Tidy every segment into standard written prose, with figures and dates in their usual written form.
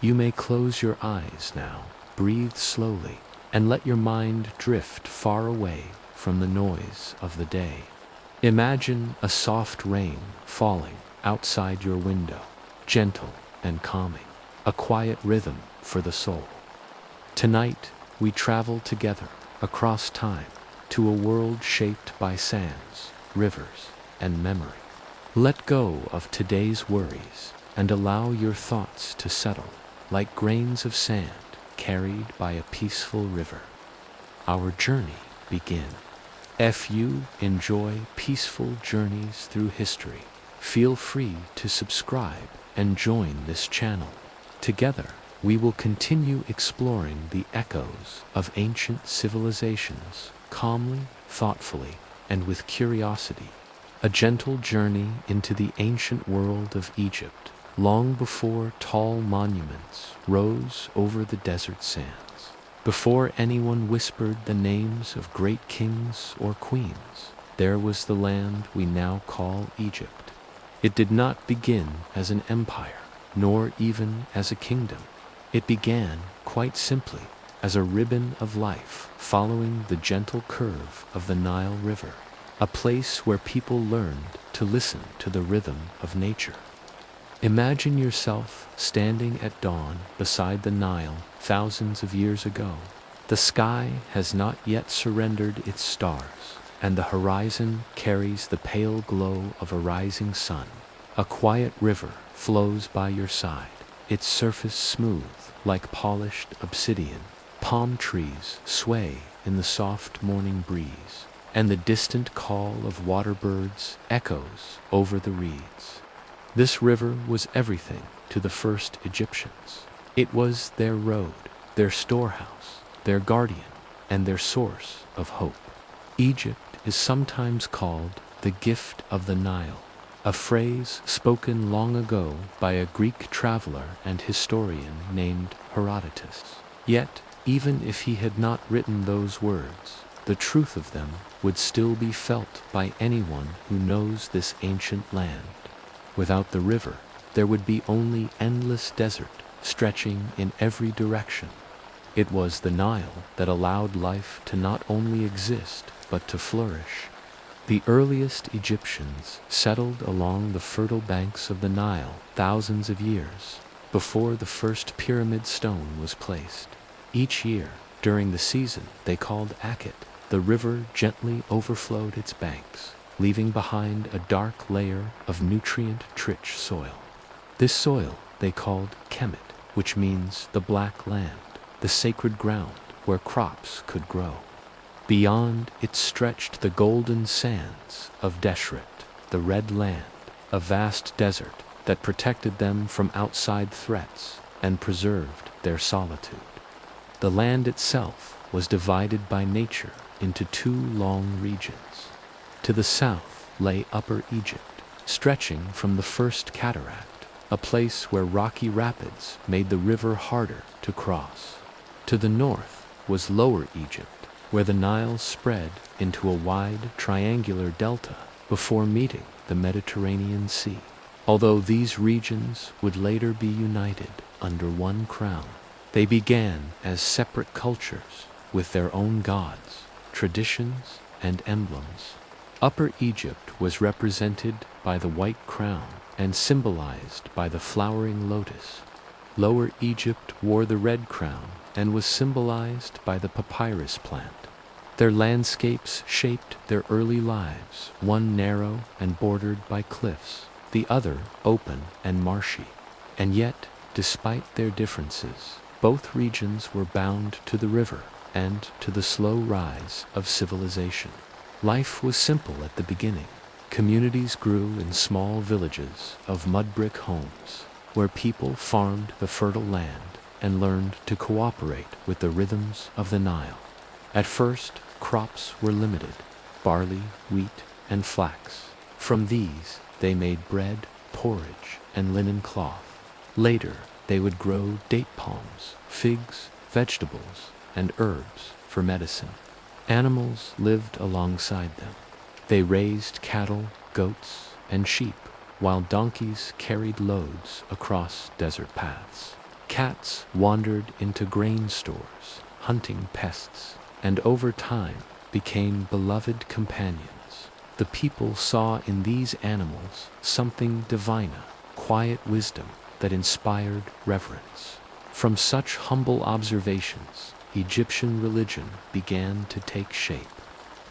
You may close your eyes now, breathe slowly, and let your mind drift far away from the noise of the day. Imagine a soft rain falling outside your window, gentle and calming, a quiet rhythm for the soul. Tonight, we travel together across time to a world shaped by sands, rivers, and memory. Let go of today's worries and allow your thoughts to settle like grains of sand carried by a peaceful river. Our journey begins. If you enjoy peaceful journeys through history, feel free to subscribe and join this channel. Together, we will continue exploring the echoes of ancient civilizations calmly, thoughtfully, and with curiosity. A gentle journey into the ancient world of Egypt, long before tall monuments rose over the desert sands, before anyone whispered the names of great kings or queens. There was the land we now call Egypt. It did not begin as an empire, nor even as a kingdom. It began, quite simply, as a ribbon of life following the gentle curve of the Nile River, a place where people learned to listen to the rhythm of nature. Imagine yourself standing at dawn beside the Nile thousands of years ago. The sky has not yet surrendered its stars, and the horizon carries the pale glow of a rising sun. A quiet river flows by your side, its surface smooth like polished obsidian. Palm trees sway in the soft morning breeze, and the distant call of water birds echoes over the reeds. This river was everything to the first Egyptians. It was their road, their storehouse, their guardian, and their source of hope. Egypt is sometimes called the gift of the Nile, a phrase spoken long ago by a Greek traveler and historian named Herodotus. Yet, even if he had not written those words, the truth of them would still be felt by anyone who knows this ancient land. Without the river, there would be only endless desert stretching in every direction. It was the Nile that allowed life to not only exist, but to flourish. The earliest Egyptians settled along the fertile banks of the Nile thousands of years before the first pyramid stone was placed. Each year, during the season they called Akhet, the river gently overflowed its banks, leaving behind a dark layer of nutrient-rich soil. This soil they called Kemet, which means the black land, the sacred ground where crops could grow. Beyond it stretched the golden sands of Deshret, the Red Land, a vast desert that protected them from outside threats and preserved their solitude. The land itself was divided by nature into two long regions. To the south lay Upper Egypt, stretching from the first cataract, a place where rocky rapids made the river harder to cross. To the north was Lower Egypt, where the Nile spread into a wide triangular delta before meeting the Mediterranean Sea. Although these regions would later be united under one crown, they began as separate cultures with their own gods, traditions, and emblems. Upper Egypt was represented by the white crown and symbolized by the flowering lotus. Lower Egypt wore the red crown and was symbolized by the papyrus plant. Their landscapes shaped their early lives, one narrow and bordered by cliffs, the other open and marshy. And yet, despite their differences, both regions were bound to the river and to the slow rise of civilization. Life was simple at the beginning. Communities grew in small villages of mud brick homes, where people farmed the fertile land and learned to cooperate with the rhythms of the Nile. At first, crops were limited: barley, wheat, and flax. From these, they made bread, porridge, and linen cloth. Later, they would grow date palms, figs, vegetables, and herbs for medicine. Animals lived alongside them. They raised cattle, goats, and sheep, while donkeys carried loads across desert paths. Cats wandered into grain stores, hunting pests, and over time became beloved companions. The people saw in these animals something diviner, quiet wisdom that inspired reverence. From such humble observations, Egyptian religion began to take shape.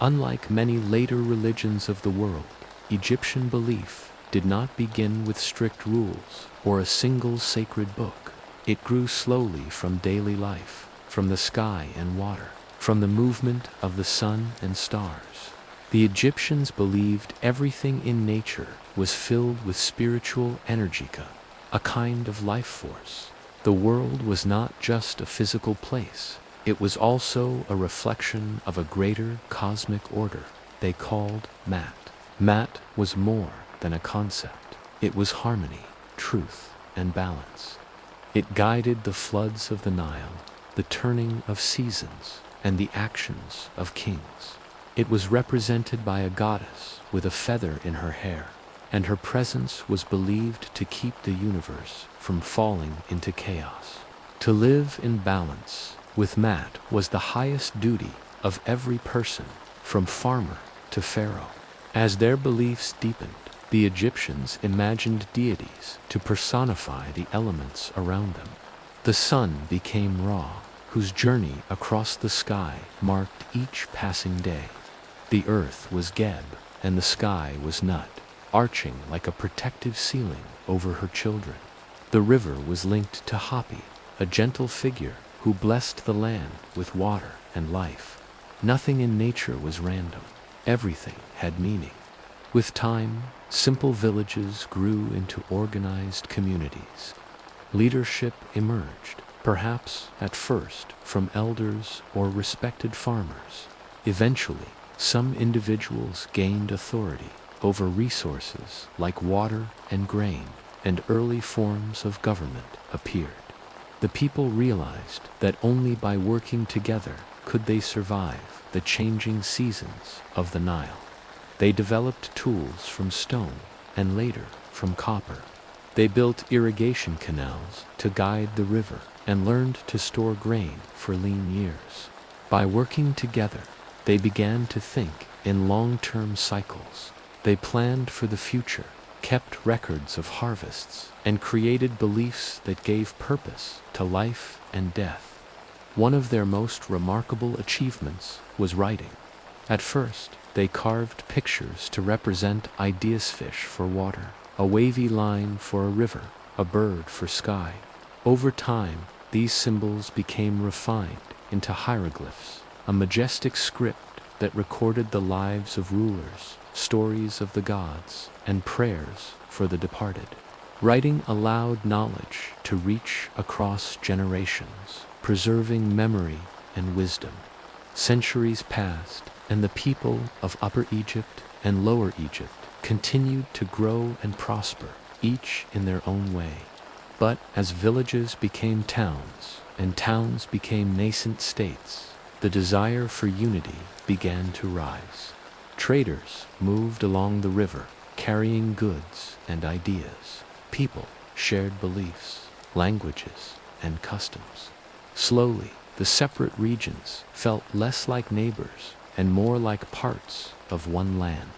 Unlike many later religions of the world, Egyptian belief did not begin with strict rules or a single sacred book. It grew slowly from daily life, from the sky and water, from the movement of the sun and stars. The Egyptians believed everything in nature was filled with spiritual energetica, a kind of life force. The world was not just a physical place, it was also a reflection of a greater cosmic order they called Mat. Mat was more than a concept. It was harmony, truth, and balance. It guided the floods of the Nile, the turning of seasons, and the actions of kings. It was represented by a goddess with a feather in her hair, and her presence was believed to keep the universe from falling into chaos. To live in balance with Mat was the highest duty of every person, from farmer to pharaoh. As their beliefs deepened, the Egyptians imagined deities to personify the elements around them. The sun became Ra, whose journey across the sky marked each passing day. The earth was Geb, and the sky was Nut, arching like a protective ceiling over her children. The river was linked to Hapi, a gentle figure who blessed the land with water and life. Nothing in nature was random. Everything had meaning. With time, simple villages grew into organized communities. Leadership emerged, perhaps at first from elders or respected farmers. Eventually, some individuals gained authority over resources like water and grain, and early forms of government appeared. The people realized that only by working together could they survive the changing seasons of the Nile. They developed tools from stone and later from copper. They built irrigation canals to guide the river and learned to store grain for lean years. By working together, they began to think in long-term cycles. They planned for the future, kept records of harvests, and created beliefs that gave purpose to life and death. One of their most remarkable achievements was writing. At first, they carved pictures to represent ideas: fish for water, a wavy line for a river, a bird for sky. Over time, these symbols became refined into hieroglyphs, a majestic script that recorded the lives of rulers, stories of the gods, and prayers for the departed. Writing allowed knowledge to reach across generations, preserving memory and wisdom. Centuries passed, and the people of Upper Egypt and Lower Egypt continued to grow and prosper, each in their own way. But as villages became towns, and towns became nascent states, the desire for unity began to rise. Traders moved along the river, carrying goods and ideas. People shared beliefs, languages, and customs. Slowly, the separate regions felt less like neighbors and more like parts of one land.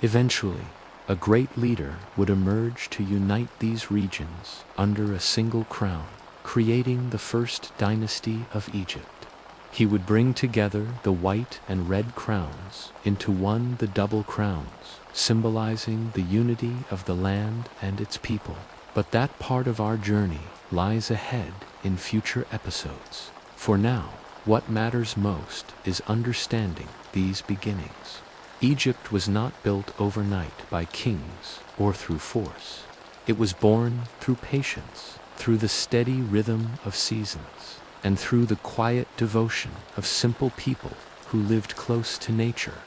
Eventually, a great leader would emerge to unite these regions under a single crown, creating the first dynasty of Egypt. He would bring together the white and red crowns into one, the double crowns, symbolizing the unity of the land and its people. But that part of our journey lies ahead in future episodes. For now, what matters most is understanding these beginnings. Egypt was not built overnight by kings or through force. It was born through patience, through the steady rhythm of seasons, and through the quiet devotion of simple people who lived close to nature.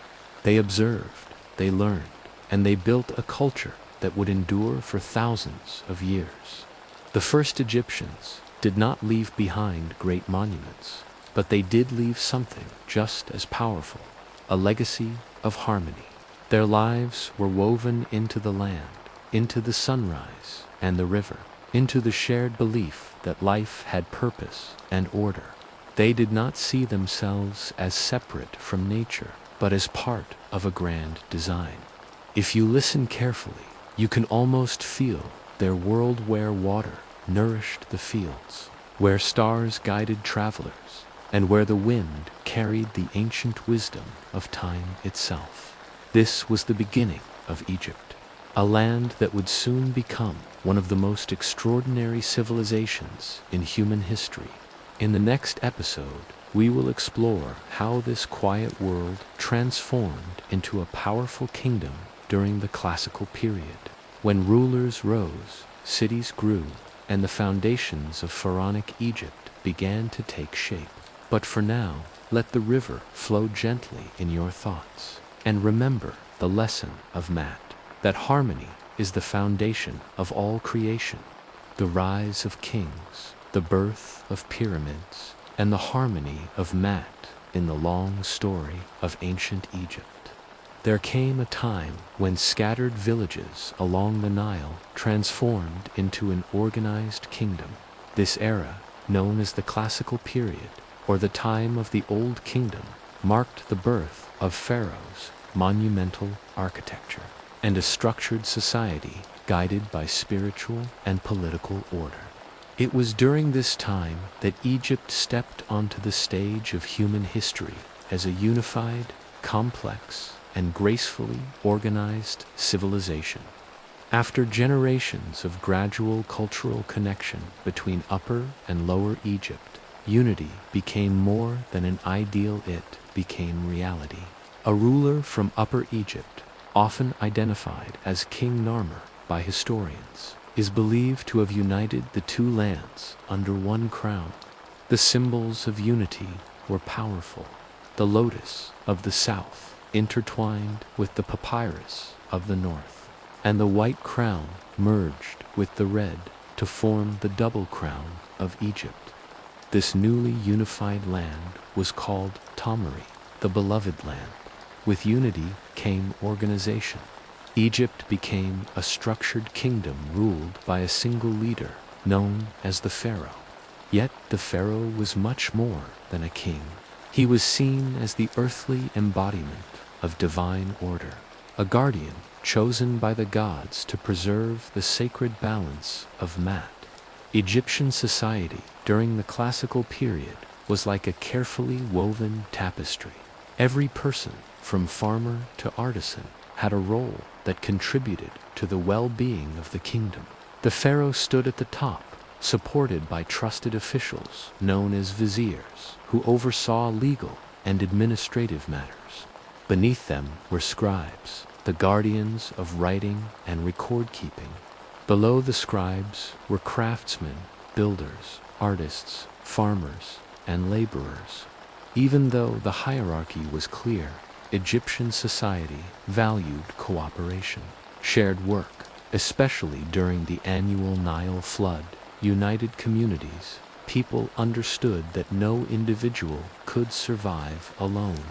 They observed, they learned, and they built a culture that would endure for thousands of years. The first Egyptians did not leave behind great monuments, but they did leave something just as powerful, a legacy of harmony. Their lives were woven into the land, into the sunrise and the river, into the shared belief that life had purpose and order. They did not see themselves as separate from nature, but as part of a grand design. If you listen carefully, you can almost feel their world where water nourished the fields, where stars guided travelers, and where the wind carried the ancient wisdom of time itself. This was the beginning of Egypt, a land that would soon become one of the most extraordinary civilizations in human history. In the next episode, we will explore how this quiet world transformed into a powerful kingdom during the classical period. When rulers rose, cities grew, and the foundations of pharaonic Egypt began to take shape. But for now, let the river flow gently in your thoughts. And remember the lesson of Maat, that harmony is the foundation of all creation. The rise of kings, the birth of pyramids, and the harmony of Maat in the long story of ancient Egypt. There came a time when scattered villages along the Nile transformed into an organized kingdom. This era, known as the classical period, or the time of the Old Kingdom, marked the birth of Pharaohs, monumental architecture, and a structured society guided by spiritual and political order. It was during this time that Egypt stepped onto the stage of human history as a unified, complex, and gracefully organized civilization. After generations of gradual cultural connection between Upper and Lower Egypt, unity became more than an ideal, it became reality. A ruler from Upper Egypt, often identified as King Narmer by historians, is believed to have united the two lands under one crown. The symbols of unity were powerful. The lotus of the south intertwined with the papyrus of the north, and the white crown merged with the red to form the double crown of Egypt. This newly unified land was called Tamari, the beloved land. With unity came organization. Egypt became a structured kingdom ruled by a single leader, known as the Pharaoh. Yet the Pharaoh was much more than a king. He was seen as the earthly embodiment of divine order, a guardian chosen by the gods to preserve the sacred balance of Maat. Egyptian society during the classical period was like a carefully woven tapestry. Every person, from farmer to artisan, had a role that contributed to the well-being of the kingdom. The pharaoh stood at the top, supported by trusted officials known as viziers, who oversaw legal and administrative matters. Beneath them were scribes, the guardians of writing and record-keeping. Below the scribes were craftsmen, builders, artists, farmers, and laborers. Even though the hierarchy was clear, Egyptian society valued cooperation. Shared work, especially during the annual Nile flood, united communities. People understood that no individual could survive alone.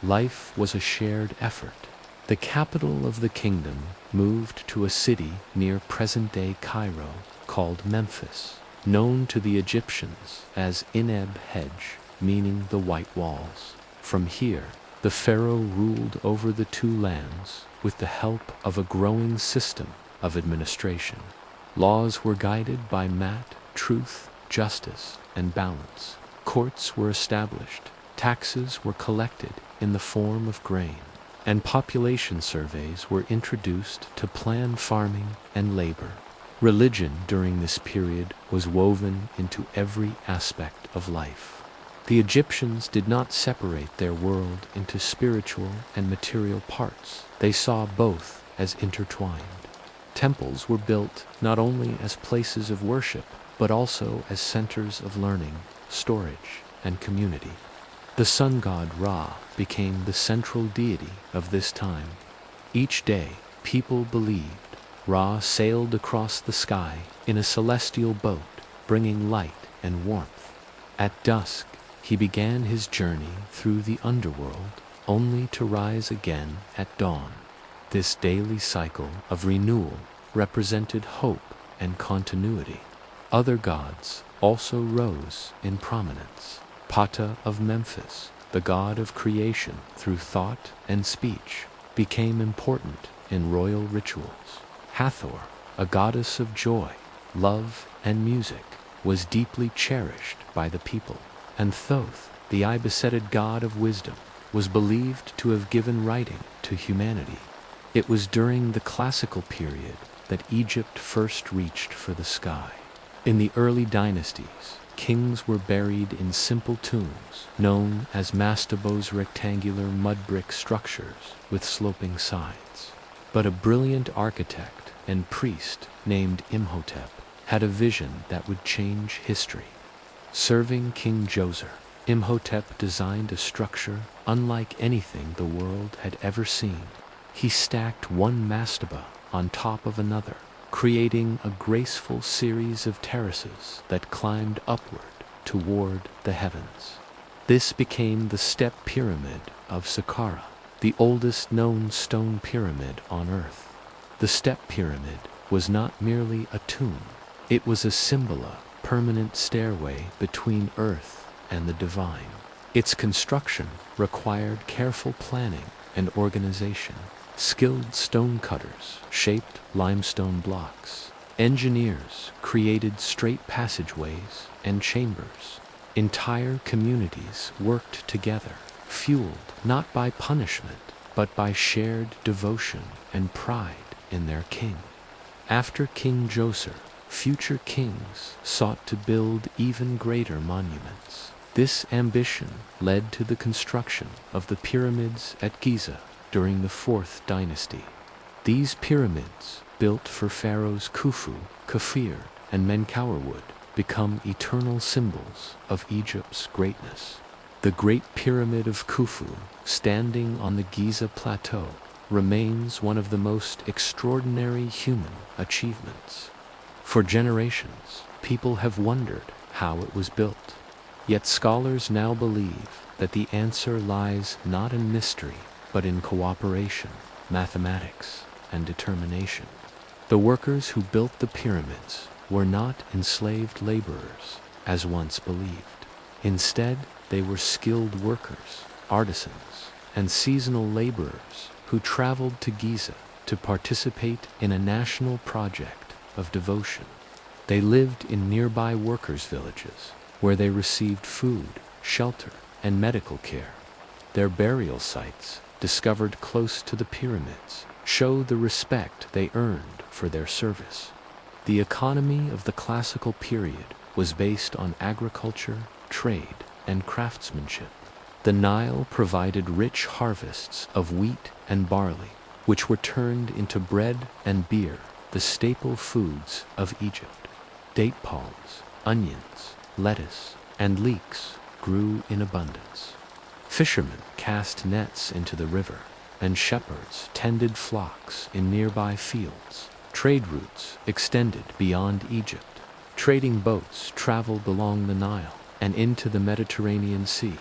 Life was a shared effort. The capital of the kingdom moved to a city near present-day Cairo called Memphis, known to the Egyptians as Ineb Hedj, meaning the white walls. From here, the pharaoh ruled over the two lands with the help of a growing system of administration. Laws were guided by Maat, truth, justice, and balance. Courts were established, taxes were collected in the form of grain, and population surveys were introduced to plan farming and labor. Religion during this period was woven into every aspect of life. The Egyptians did not separate their world into spiritual and material parts. They saw both as intertwined. Temples were built not only as places of worship, but also as centers of learning, storage, and community. The sun god Ra became the central deity of this time. Each day, people believed Ra sailed across the sky in a celestial boat, bringing light and warmth. At dusk, he began his journey through the underworld, only to rise again at dawn. This daily cycle of renewal represented hope and continuity. Other gods also rose in prominence. Ptah of Memphis, the god of creation through thought and speech, became important in royal rituals. Hathor, a goddess of joy, love, and music, was deeply cherished by the people. And Thoth, the ibis-headed god of wisdom, was believed to have given writing to humanity. It was during the classical period that Egypt first reached for the sky. In the early dynasties, kings were buried in simple tombs known as mastabos, rectangular mud brick structures with sloping sides. But a brilliant architect and priest named Imhotep had a vision that would change history. Serving King Djoser, Imhotep designed a structure unlike anything the world had ever seen. He stacked one mastaba on top of another, creating a graceful series of terraces that climbed upward toward the heavens. This became the Step Pyramid of Saqqara, the oldest known stone pyramid on Earth. The Step Pyramid was not merely a tomb, it was a symbol, permanent stairway between Earth and the divine. Its construction required careful planning and organization. Skilled stonecutters shaped limestone blocks. Engineers created straight passageways and chambers. Entire communities worked together, fueled not by punishment, but by shared devotion and pride in their king. After King Djoser, future kings sought to build even greater monuments. This ambition led to the construction of the pyramids at Giza during the Fourth Dynasty. These pyramids, built for pharaohs Khufu, Khafre, and Menkaure, would become eternal symbols of Egypt's greatness. The Great Pyramid of Khufu, standing on the Giza Plateau, remains one of the most extraordinary human achievements. For generations, people have wondered how it was built. Yet scholars now believe that the answer lies not in mystery, but in cooperation, mathematics, and determination. The workers who built the pyramids were not enslaved laborers, as once believed. Instead, they were skilled workers, artisans, and seasonal laborers who traveled to Giza to participate in a national project of devotion. They lived in nearby workers' villages, where they received food, shelter, and medical care. Their burial sites, discovered close to the pyramids, show the respect they earned for their service. The economy of the classical period was based on agriculture, trade, and craftsmanship. The Nile provided rich harvests of wheat and barley, which were turned into bread and beer, the staple foods of Egypt. Date palms, onions, lettuce, and leeks grew in abundance. Fishermen cast nets into the river, and shepherds tended flocks in nearby fields. Trade routes extended beyond Egypt. Trading boats traveled along the Nile and into the Mediterranean Sea.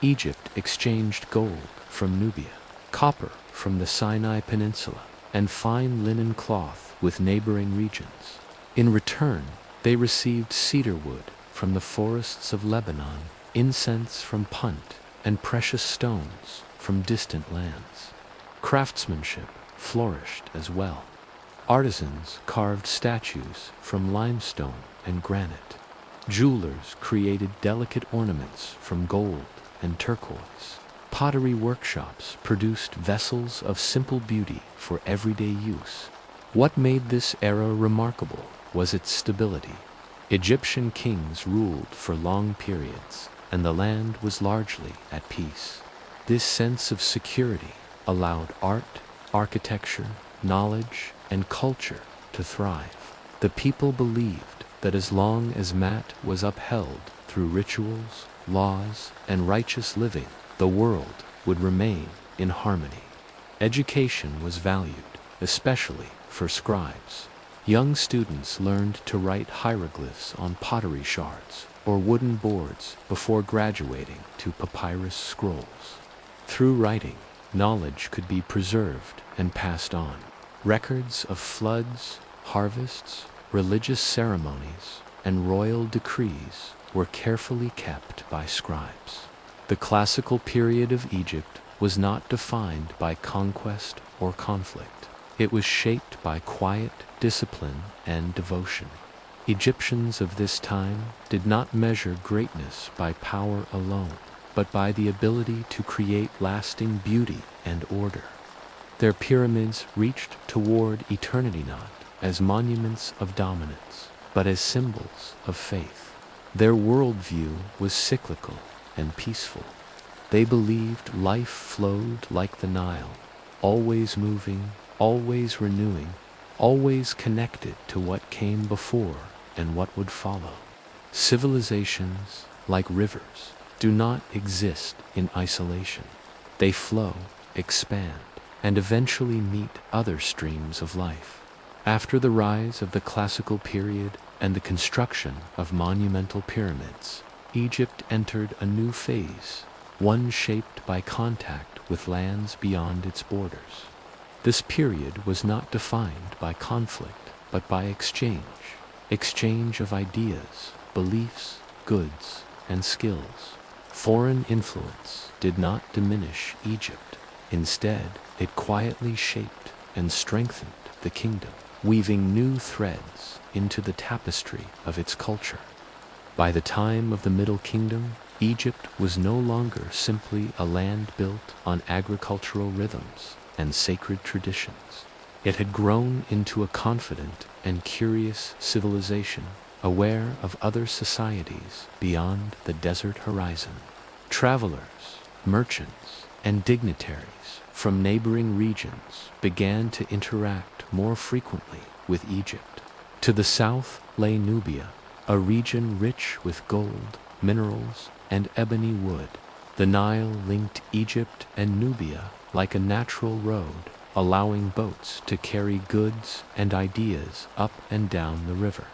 Egypt exchanged gold from Nubia, copper from the Sinai Peninsula, and fine linen cloth with neighboring regions. In return, they received cedar wood from the forests of Lebanon, incense from Punt, and precious stones from distant lands. Craftsmanship flourished as well. Artisans carved statues from limestone and granite. Jewelers created delicate ornaments from gold and turquoise. Pottery workshops produced vessels of simple beauty for everyday use. What made this era remarkable was its stability. Egyptian kings ruled for long periods, and the land was largely at peace. This sense of security allowed art, architecture, knowledge, and culture to thrive. The people believed that as long as Mat was upheld through rituals, laws, and righteous living, the world would remain in harmony. Education was valued, especially for scribes. Young students learned to write hieroglyphs on pottery shards or wooden boards before graduating to papyrus scrolls. Through writing, knowledge could be preserved and passed on. Records of floods, harvests, religious ceremonies, and royal decrees were carefully kept by scribes. The classical period of Egypt was not defined by conquest or conflict. It was shaped by quiet discipline and devotion. Egyptians of this time did not measure greatness by power alone, but by the ability to create lasting beauty and order. Their pyramids reached toward eternity not as monuments of dominance, but as symbols of faith. Their worldview was cyclical and peaceful. They believed life flowed like the Nile, always moving, always renewing, always connected to what came before and what would follow. Civilizations, like rivers, do not exist in isolation. They flow, expand, and eventually meet other streams of life. After the rise of the classical period and the construction of monumental pyramids, Egypt entered a new phase, one shaped by contact with lands beyond its borders. This period was not defined by conflict, but by exchange of ideas, beliefs, goods, and skills. Foreign influence did not diminish Egypt. Instead, it quietly shaped and strengthened the kingdom, weaving new threads into the tapestry of its culture. By the time of the Middle Kingdom, Egypt was no longer simply a land built on agricultural rhythms and sacred traditions. It had grown into a confident and curious civilization, aware of other societies beyond the desert horizon. Travelers, merchants, and dignitaries from neighboring regions began to interact more frequently with Egypt. To the south lay Nubia, a region rich with gold, minerals, and ebony wood. The Nile linked Egypt and Nubia like a natural road, allowing boats to carry goods and ideas up and down the river.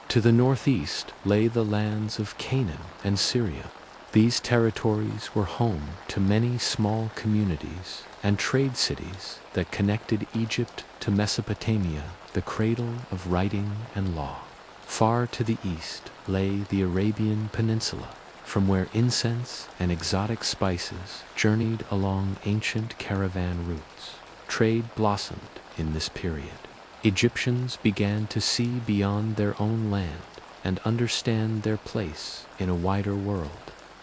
To the northeast lay the lands of Canaan and Syria. These territories were home to many small communities and trade cities that connected Egypt to Mesopotamia, the cradle of writing and law. Far to the east lay the Arabian Peninsula, from where incense and exotic spices journeyed along ancient caravan routes. Trade blossomed in this period. Egyptians began to see beyond their own land and understand their place in a wider world.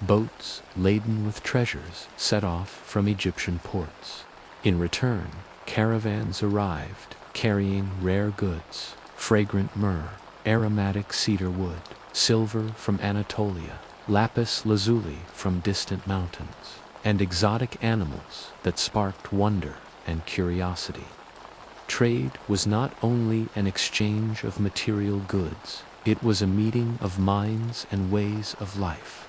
Boats laden with treasures set off from Egyptian ports. In return, caravans arrived carrying rare goods, fragrant myrrh, aromatic cedar wood, silver from Anatolia, lapis lazuli from distant mountains, and exotic animals that sparked wonder and curiosity. Trade was not only an exchange of material goods, it was a meeting of minds and ways of life.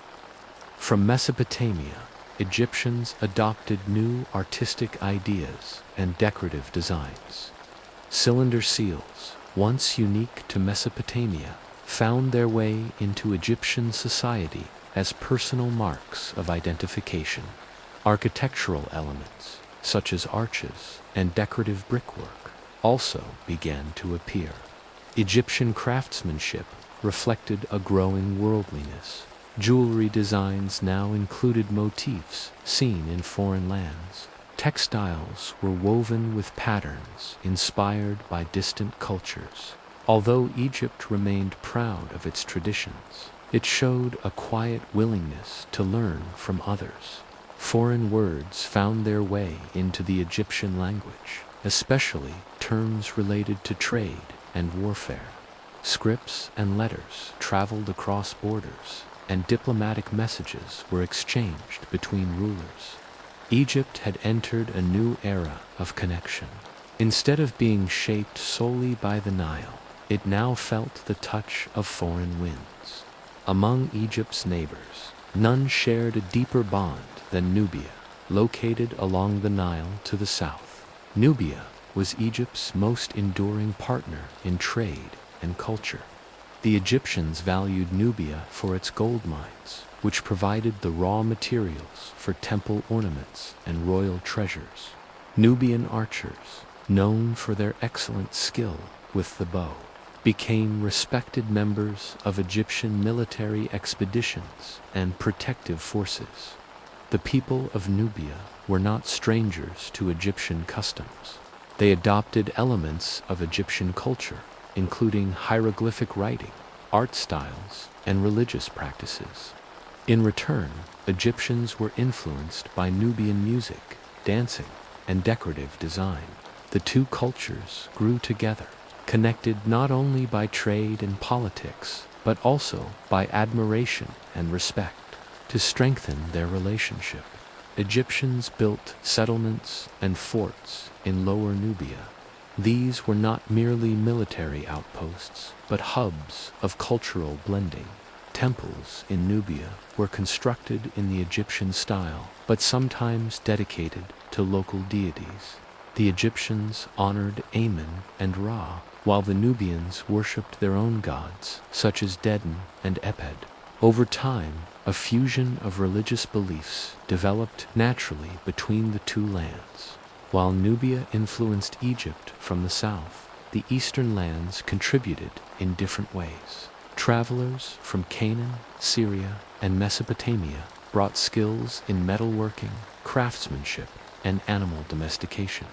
From Mesopotamia, Egyptians adopted new artistic ideas and decorative designs. Cylinder seals, once unique to Mesopotamia, found their way into Egyptian society as personal marks of identification. Architectural elements, such as arches and decorative brickwork, also began to appear. Egyptian craftsmanship reflected a growing worldliness. Jewelry designs now included motifs seen in foreign lands. Textiles were woven with patterns inspired by distant cultures. Although Egypt remained proud of its traditions, it showed a quiet willingness to learn from others. Foreign words found their way into the Egyptian language, especially terms related to trade and warfare. Scripts and letters traveled across borders, and diplomatic messages were exchanged between rulers. Egypt had entered a new era of connection. Instead of being shaped solely by the Nile, it now felt the touch of foreign winds. Among Egypt's neighbors, none shared a deeper bond than Nubia, located along the Nile to the south. Nubia was Egypt's most enduring partner in trade and culture. The Egyptians valued Nubia for its gold mines, which provided the raw materials for temple ornaments and royal treasures. Nubian archers, known for their excellent skill with the bow, became respected members of Egyptian military expeditions and protective forces. The people of Nubia were not strangers to Egyptian customs. They adopted elements of Egyptian culture, including hieroglyphic writing, art styles, and religious practices. In return, Egyptians were influenced by Nubian music, dancing, and decorative design. The two cultures grew together, connected not only by trade and politics, but also by admiration and respect. To strengthen their relationship, Egyptians built settlements and forts in Lower Nubia. These were not merely military outposts, but hubs of cultural blending. Temples in Nubia were constructed in the Egyptian style, but sometimes dedicated to local deities. The Egyptians honored Amun and Ra, while the Nubians worshipped their own gods, such as Dedun and Eped. Over time, a fusion of religious beliefs developed naturally between the two lands. While Nubia influenced Egypt from the south, the eastern lands contributed in different ways. Travelers from Canaan, Syria, and Mesopotamia brought skills in metalworking, craftsmanship, and animal domestication.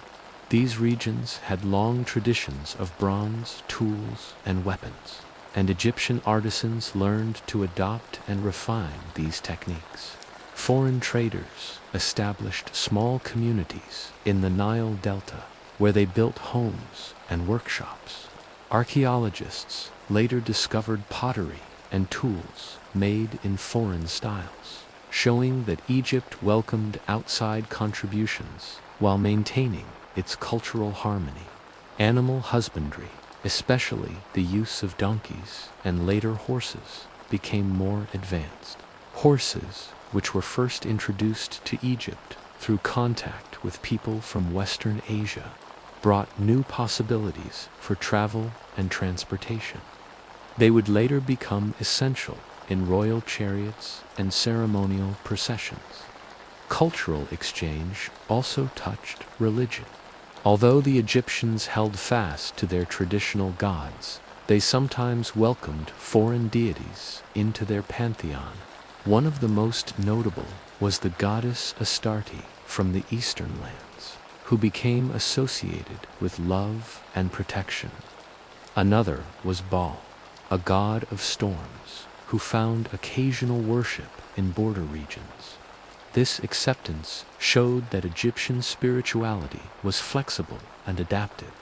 These regions had long traditions of bronze, tools, and weapons, and Egyptian artisans learned to adopt and refine these techniques. Foreign traders established small communities in the Nile Delta, where they built homes and workshops. Archaeologists later discovered pottery and tools made in foreign styles, showing that Egypt welcomed outside contributions while maintaining its cultural harmony. Animal husbandry, especially the use of donkeys and later horses, became more advanced. Horses, which were first introduced to Egypt through contact with people from Western Asia, brought new possibilities for travel and transportation. They would later become essential in royal chariots and ceremonial processions. Cultural exchange also touched religion. Although the Egyptians held fast to their traditional gods, they sometimes welcomed foreign deities into their pantheon. One of the most notable was the goddess Astarte from the eastern lands, who became associated with love and protection. Another was Baal, a god of storms, who found occasional worship in border regions. This acceptance showed that Egyptian spirituality was flexible and adaptive.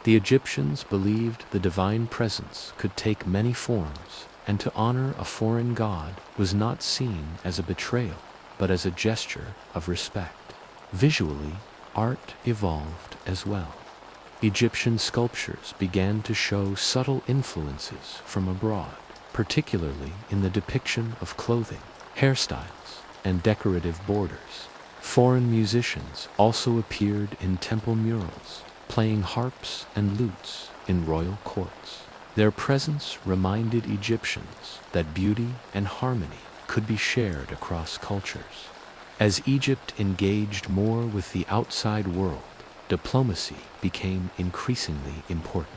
The Egyptians believed the divine presence could take many forms, and to honor a foreign god was not seen as a betrayal, but as a gesture of respect. Visually, art evolved as well. Egyptian sculptures began to show subtle influences from abroad, particularly in the depiction of clothing, hairstyles, and decorative borders. Foreign musicians also appeared in temple murals, playing harps and lutes in royal courts. Their presence reminded Egyptians that beauty and harmony could be shared across cultures. As Egypt engaged more with the outside world, diplomacy became increasingly important.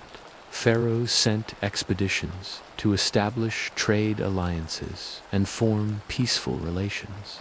Pharaohs sent expeditions to establish trade alliances and form peaceful relations.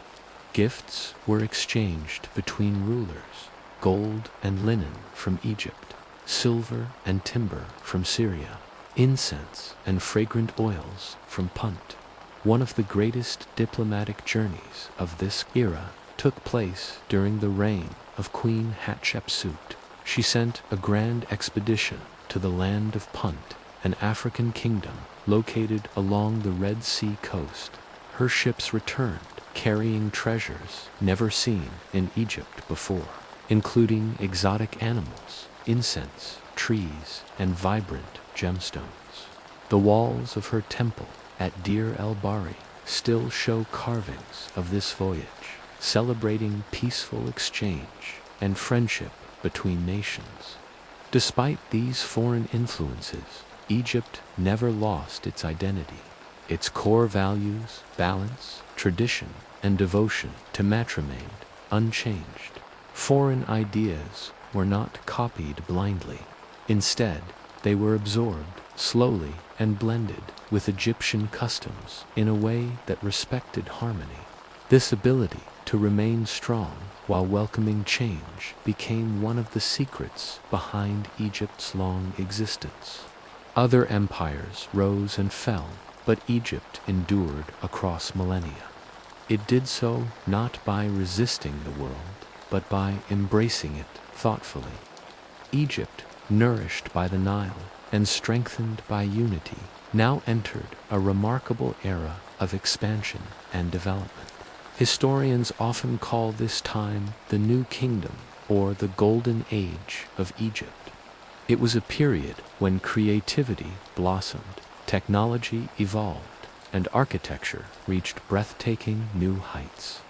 Gifts were exchanged between rulers, gold and linen from Egypt, silver and timber from Syria, incense and fragrant oils from Punt. One of the greatest diplomatic journeys of this era took place during the reign of Queen Hatshepsut. She sent a grand expedition to the land of Punt, an African kingdom located along the Red Sea coast. Her ships returned, carrying treasures never seen in Egypt before, including exotic animals, incense, trees, and vibrant gemstones. The walls of her temple at Deir el-Bahri still show carvings of this voyage, celebrating peaceful exchange and friendship between nations. Despite these foreign influences, Egypt never lost its identity. Its core values, balance, tradition, and devotion to Matra remained unchanged. Foreign ideas were not copied blindly. Instead, they were absorbed slowly and blended with Egyptian customs in a way that respected harmony. This ability to remain strong while welcoming change became one of the secrets behind Egypt's long existence. Other empires rose and fell, but Egypt endured across millennia. It did so not by resisting the world, but by embracing it thoughtfully. Egypt, nourished by the Nile and strengthened by unity, now entered a remarkable era of expansion and development. Historians often call this time the New Kingdom, or the Golden Age of Egypt. It was a period when creativity blossomed, technology evolved, and architecture reached breathtaking new heights.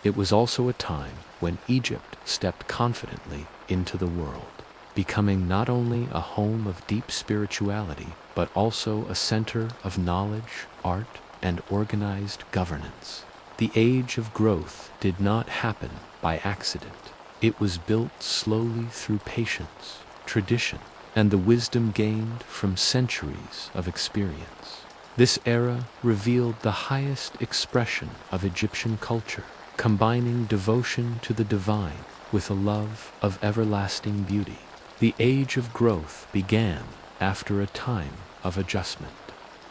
It was also a time when Egypt stepped confidently into the world, becoming not only a home of deep spirituality, but also a center of knowledge, art, and organized governance. The age of growth did not happen by accident. It was built slowly through patience, tradition, and the wisdom gained from centuries of experience. This era revealed the highest expression of Egyptian culture, combining devotion to the divine with a love of everlasting beauty. The age of growth began after a time of adjustment.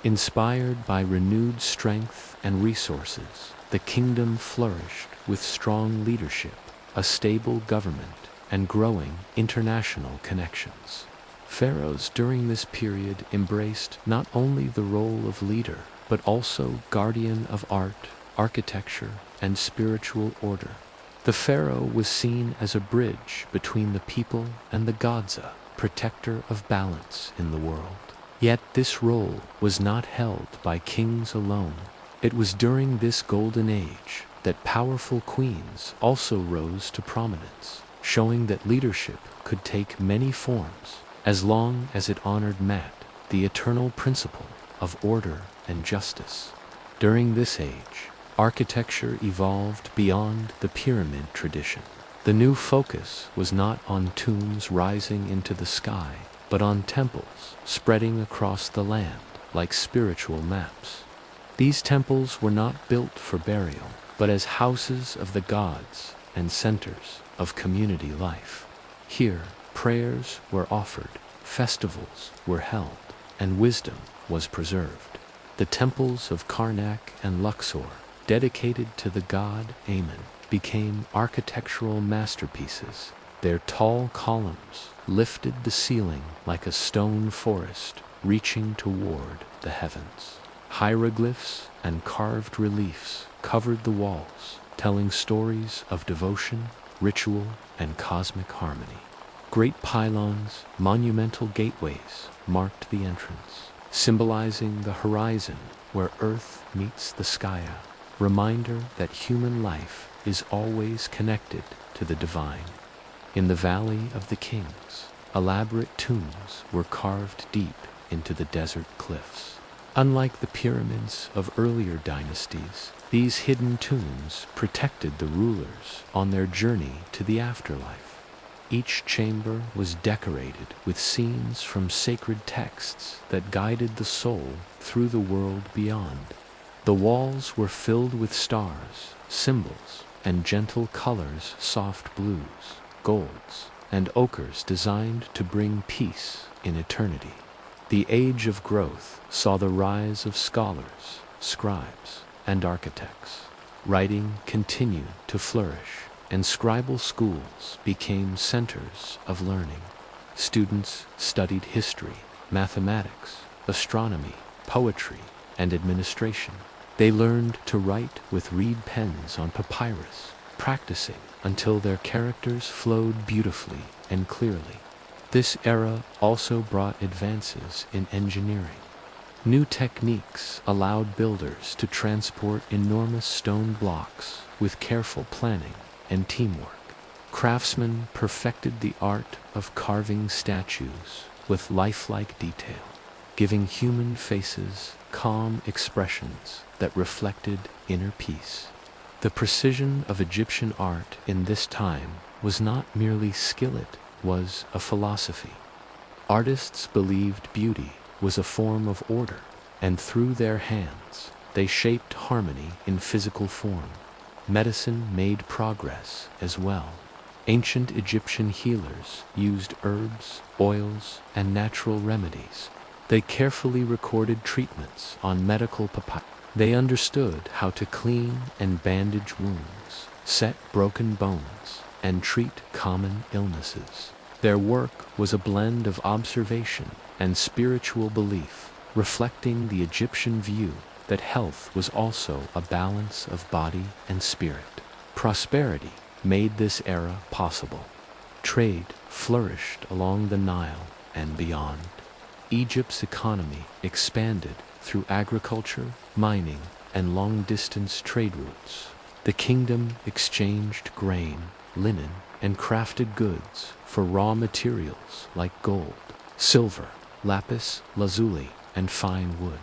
Inspired by renewed strength and resources, the kingdom flourished with strong leadership, a stable government, and growing international connections. Pharaohs during this period embraced not only the role of leader, but also guardian of art, architecture, and spiritual order. The pharaoh was seen as a bridge between the people and the gods, a protector of balance in the world. Yet this role was not held by kings alone. It was during this golden age that powerful queens also rose to prominence, showing that leadership could take many forms, as long as it honored Mat, the eternal principle of order and justice. During this age, architecture evolved beyond the pyramid tradition. The new focus was not on tombs rising into the sky, but on temples spreading across the land like spiritual maps. These temples were not built for burial, but as houses of the gods and centers of community life. Here, prayers were offered, festivals were held, and wisdom was preserved. The temples of Karnak and Luxor, dedicated to the god Amun, became architectural masterpieces. Their tall columns lifted the ceiling like a stone forest reaching toward the heavens. Hieroglyphs and carved reliefs covered the walls, telling stories of devotion, ritual, and cosmic harmony. Great pylons, monumental gateways marked the entrance, symbolizing the horizon where Earth meets the sky, a reminder that human life is always connected to the divine. In the Valley of the Kings, elaborate tombs were carved deep into the desert cliffs. Unlike the pyramids of earlier dynasties, these hidden tombs protected the rulers on their journey to the afterlife. Each chamber was decorated with scenes from sacred texts that guided the soul through the world beyond. The walls were filled with stars, symbols, and gentle colors, soft blues, golds, and ochres designed to bring peace in eternity. The age of growth saw the rise of scholars, scribes, and architects. Writing continued to flourish, and scribal schools became centers of learning. Students studied history, mathematics, astronomy, poetry, and administration. They learned to write with reed pens on papyrus, practicing until their characters flowed beautifully and clearly. This era also brought advances in engineering. New techniques allowed builders to transport enormous stone blocks with careful planning and teamwork. Craftsmen perfected the art of carving statues with lifelike detail, giving human faces calm expressions that reflected inner peace. The precision of Egyptian art in this time was not merely skill, it was a philosophy. Artists believed beauty was a form of order, and through their hands, they shaped harmony in physical form. Medicine made progress as well. Ancient Egyptian healers used herbs, oils, and natural remedies. They carefully recorded treatments on medical papyrus. They understood how to clean and bandage wounds, set broken bones, and treat common illnesses. Their work was a blend of observation and spiritual belief, reflecting the Egyptian view that health was also a balance of body and spirit. Prosperity made this era possible. Trade flourished along the Nile and beyond. Egypt's economy expanded through agriculture, mining, and long-distance trade routes. The kingdom exchanged grain, linen, and crafted goods for raw materials like gold, silver, lapis lazuli, and fine wood.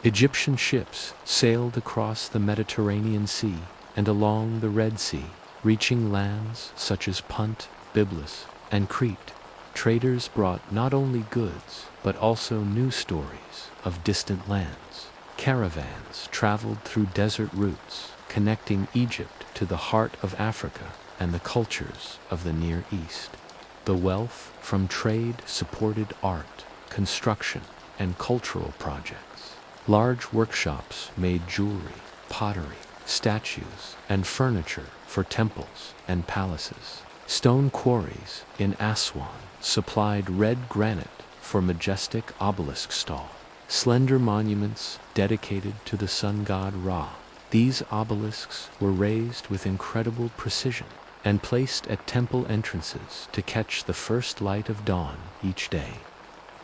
Egyptian ships sailed across the Mediterranean Sea and along the Red Sea, reaching lands such as Punt, Byblus, and Crete. Traders brought not only goods, but also new stories of distant lands. Caravans traveled through desert routes, connecting Egypt to the heart of Africa and the cultures of the Near East. The wealth from trade supported art, construction, and cultural projects. Large workshops made jewelry, pottery, statues, and furniture for temples and palaces. Stone quarries in Aswan supplied red granite for majestic obelisk stall. Slender monuments dedicated to the sun god Ra. These obelisks were raised with incredible precision and placed at temple entrances to catch the first light of dawn each day.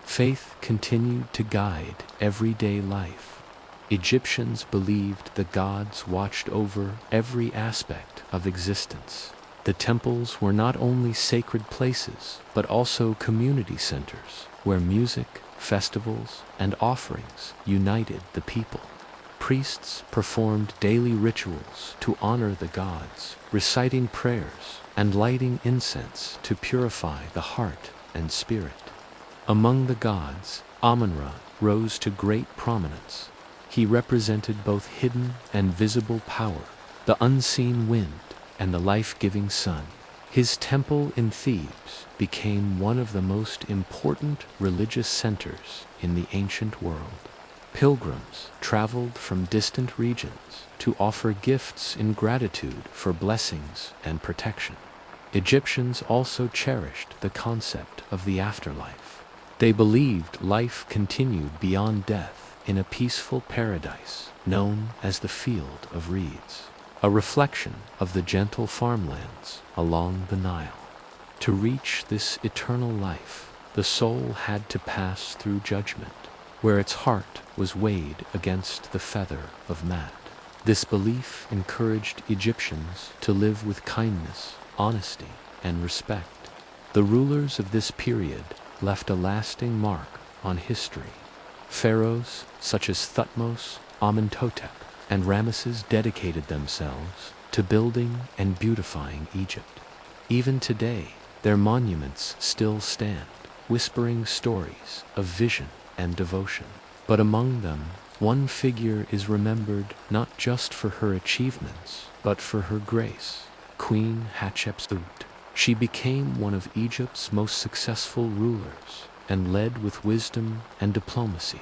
Faith continued to guide everyday life. Egyptians believed the gods watched over every aspect of existence. The temples were not only sacred places, but also community centers where music, festivals, and offerings united the people. Priests performed daily rituals to honor the gods, reciting prayers and lighting incense to purify the heart and spirit. Among the gods, Amun-Ra rose to great prominence. He represented both hidden and visible power, the unseen wind, and the life-giving sun. His temple in Thebes became one of the most important religious centers in the ancient world. Pilgrims traveled from distant regions to offer gifts in gratitude for blessings and protection. Egyptians also cherished the concept of the afterlife. They believed life continued beyond death in a peaceful paradise known as the Field of Reeds, a reflection of the gentle farmlands along the Nile. To reach this eternal life, the soul had to pass through judgment, where its heart was weighed against the feather of man. This belief encouraged Egyptians to live with kindness, honesty, and respect. The rulers of this period left a lasting mark on history. Pharaohs such as Thutmose, Amenhotep, and Ramesses dedicated themselves to building and beautifying Egypt. Even today, their monuments still stand, whispering stories of vision and devotion. But among them, one figure is remembered not just for her achievements, but for her grace, Queen Hatshepsut. She became one of Egypt's most successful rulers and led with wisdom and diplomacy.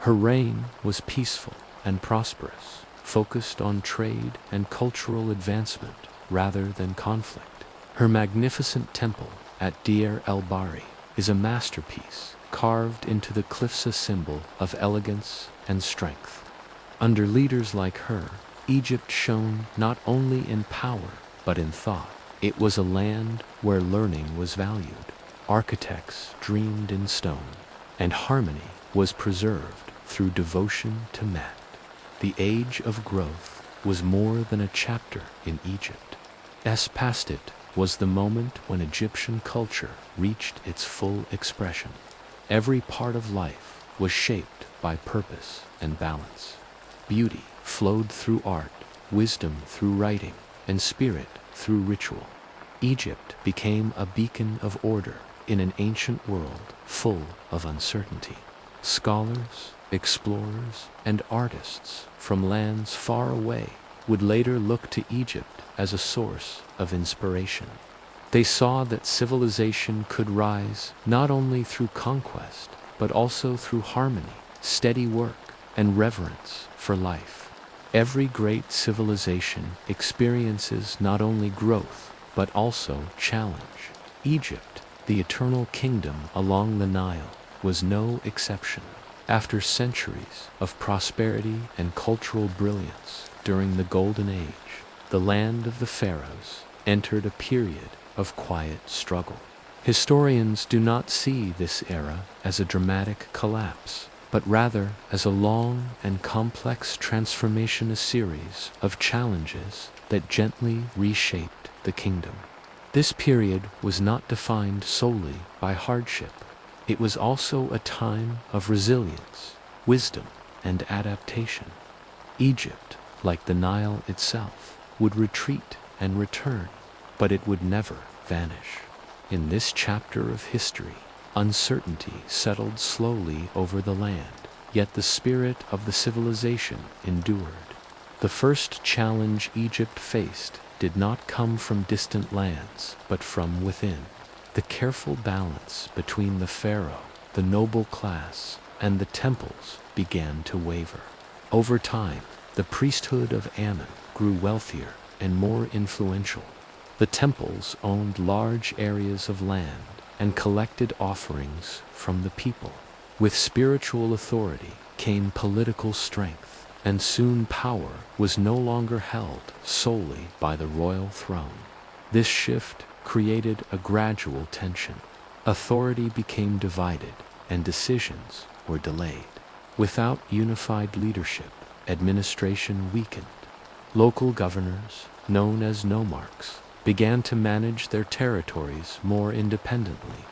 Her reign was peaceful and prosperous, focused on trade and cultural advancement rather than conflict. Her magnificent temple at Deir el-Bahri is a masterpiece carved into the cliffs, a symbol of elegance and strength. Under leaders like her, Egypt shone not only in power but in thought. It was a land where learning was valued, architects dreamed in stone, and harmony was preserved through devotion to Mat. The age of growth was more than a chapter in Egypt. Past it was the moment when Egyptian culture reached its full expression. Every part of life was shaped by purpose and balance. Beauty flowed through art, wisdom through writing, and spirit through ritual. Egypt became a beacon of order in an ancient world full of uncertainty. Scholars, explorers, and artists from lands far away would later look to Egypt as a source of inspiration. They saw that civilization could rise not only through conquest, but also through harmony, steady work, and reverence for life. Every great civilization experiences not only growth, but also challenge. Egypt, the eternal kingdom along the Nile, was no exception. After centuries of prosperity and cultural brilliance during the Golden Age, the land of the Pharaohs entered a period of quiet struggle. Historians do not see this era as a dramatic collapse, but rather as a long and complex transformation, a series of challenges that gently reshaped the kingdom. This period was not defined solely by hardship. It was also a time of resilience, wisdom, and adaptation. Egypt, like the Nile itself, would retreat and return, but it would never vanish. In this chapter of history, uncertainty settled slowly over the land, yet the spirit of the civilization endured. The first challenge Egypt faced did not come from distant lands, but from within. The careful balance between the pharaoh, the noble class, and the temples began to waver. Over time, the priesthood of Ammon grew wealthier and more influential. The temples owned large areas of land and collected offerings from the people. With spiritual authority came political strength, and soon power was no longer held solely by the royal throne. This shift created a gradual tension. Authority became divided, and decisions were delayed. Without unified leadership, administration weakened. Local governors, known as nomarchs, began to manage their territories more independently.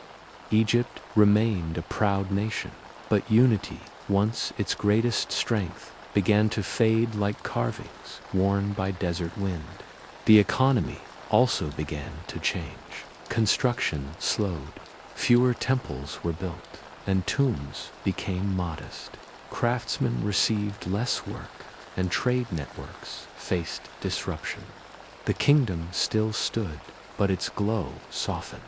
Egypt remained a proud nation, but unity, once its greatest strength, began to fade like carvings worn by desert wind. The economy also began to change. Construction slowed. Fewer temples were built, and tombs became modest. Craftsmen received less work, and trade networks faced disruption. The kingdom still stood, but its glow softened.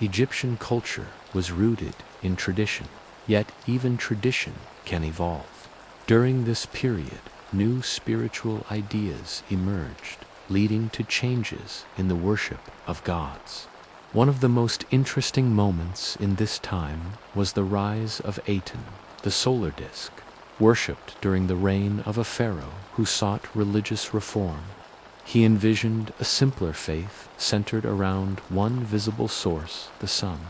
Egyptian culture was rooted in tradition, yet even tradition can evolve. During this period, new spiritual ideas emerged, leading to changes in the worship of gods. One of the most interesting moments in this time was the rise of Aten, the solar disk, worshipped during the reign of a pharaoh who sought religious reform. He envisioned a simpler faith centered around one visible source, the sun.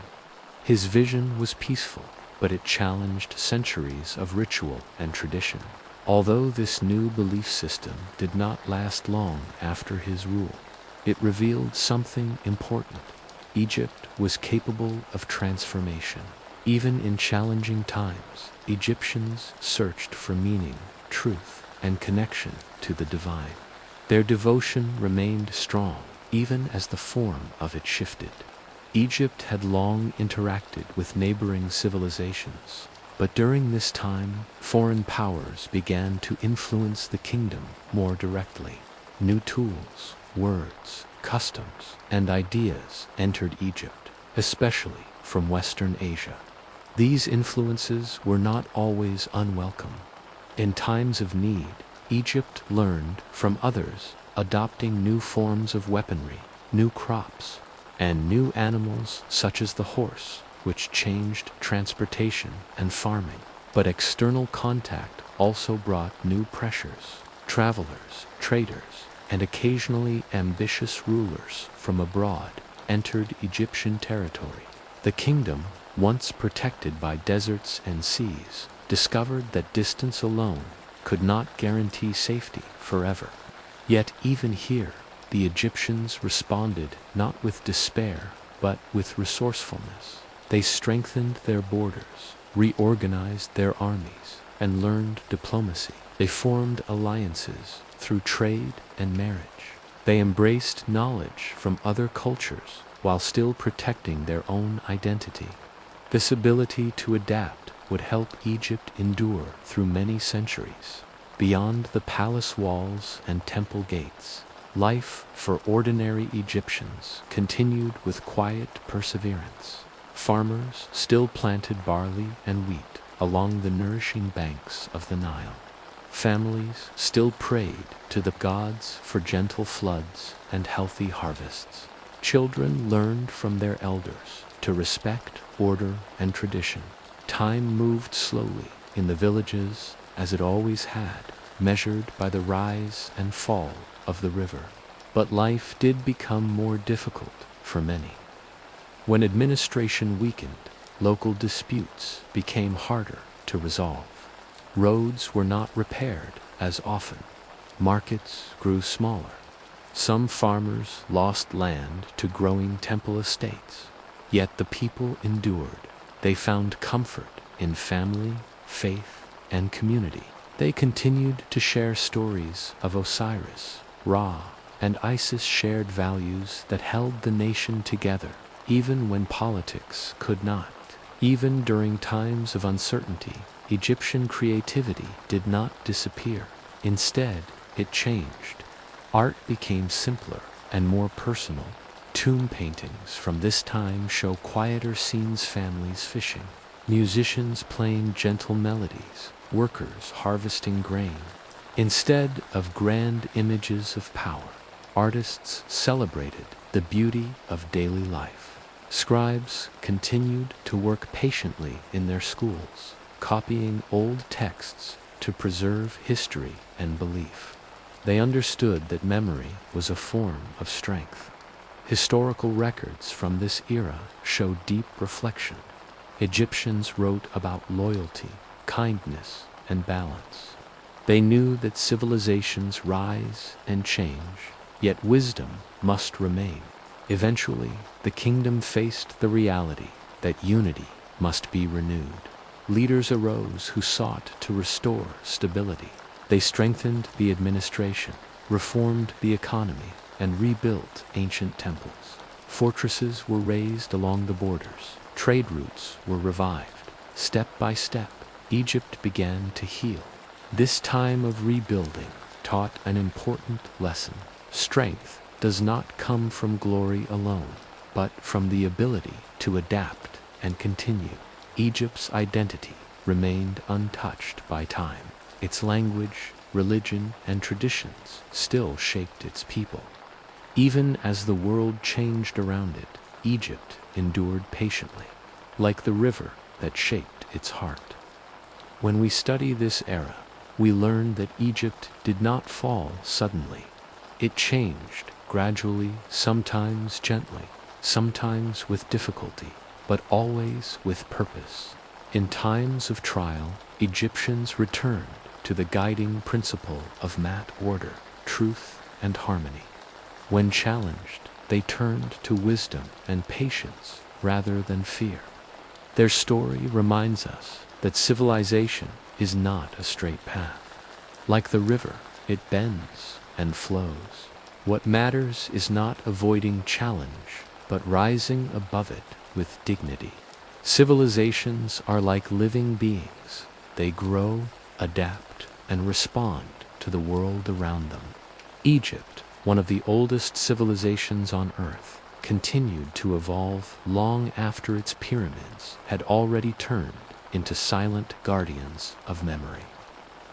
His vision was peaceful, but it challenged centuries of ritual and tradition. Although this new belief system did not last long after his rule, it revealed something important. Egypt was capable of transformation. Even in challenging times, Egyptians searched for meaning, truth, and connection to the divine. Their devotion remained strong, even as the form of it shifted. Egypt had long interacted with neighboring civilizations, but during this time, foreign powers began to influence the kingdom more directly. New tools, words, customs, and ideas entered Egypt, especially from Western Asia. These influences were not always unwelcome. In times of need, Egypt learned from others, adopting new forms of weaponry, new crops, and new animals such as the horse, which changed transportation and farming. But external contact also brought new pressures. Travelers, traders, and occasionally ambitious rulers from abroad entered Egyptian territory. The kingdom, once protected by deserts and seas, discovered that distance alone could not guarantee safety forever. Yet even here, the Egyptians responded not with despair, but with resourcefulness. They strengthened their borders, reorganized their armies, and learned diplomacy. They formed alliances through trade and marriage. They embraced knowledge from other cultures while still protecting their own identity. This ability to adapt would help Egypt endure through many centuries. Beyond the palace walls and temple gates, life for ordinary Egyptians continued with quiet perseverance. Farmers still planted barley and wheat along the nourishing banks of the Nile. Families still prayed to the gods for gentle floods and healthy harvests. Children learned from their elders to respect order and tradition. Time moved slowly in the villages as it always had, measured by the rise and fall of the river. But life did become more difficult for many. When administration weakened, local disputes became harder to resolve. Roads were not repaired as often. Markets grew smaller. Some farmers lost land to growing temple estates. Yet the people endured. They found comfort in family, faith, and community. They continued to share stories of Osiris, Ra, and Isis, shared values that held the nation together, even when politics could not. Even during times of uncertainty, Egyptian creativity did not disappear. Instead, it changed. Art became simpler and more personal. Tomb paintings from this time show quieter scenes, families fishing, musicians playing gentle melodies, workers harvesting grain. Instead of grand images of power, artists celebrated the beauty of daily life. Scribes continued to work patiently in their schools, copying old texts to preserve history and belief. They understood that memory was a form of strength. Historical records from this era show deep reflection. Egyptians wrote about loyalty, kindness, and balance. They knew that civilizations rise and change, yet wisdom must remain. Eventually, the kingdom faced the reality that unity must be renewed. Leaders arose who sought to restore stability. They strengthened the administration, reformed the economy, and rebuilt ancient temples. Fortresses were raised along the borders. Trade routes were revived. Step by step, Egypt began to heal. This time of rebuilding taught an important lesson. Strength does not come from glory alone, but from the ability to adapt and continue. Egypt's identity remained untouched by time. Its language, religion, and traditions still shaped its people. Even as the world changed around it, Egypt endured patiently, like the river that shaped its heart. When we study this era, we learn that Egypt did not fall suddenly. It changed gradually, sometimes gently, sometimes with difficulty, but always with purpose. In times of trial, Egyptians returned to the guiding principle of mat order, truth, and harmony. When challenged, they turned to wisdom and patience rather than fear. Their story reminds us that civilization is not a straight path. Like the river, it bends and flows. What matters is not avoiding challenge, but rising above it with dignity. Civilizations are like living beings. They grow, adapt, and respond to the world around them. Egypt, one of the oldest civilizations on Earth, continued to evolve long after its pyramids had already turned into silent guardians of memory.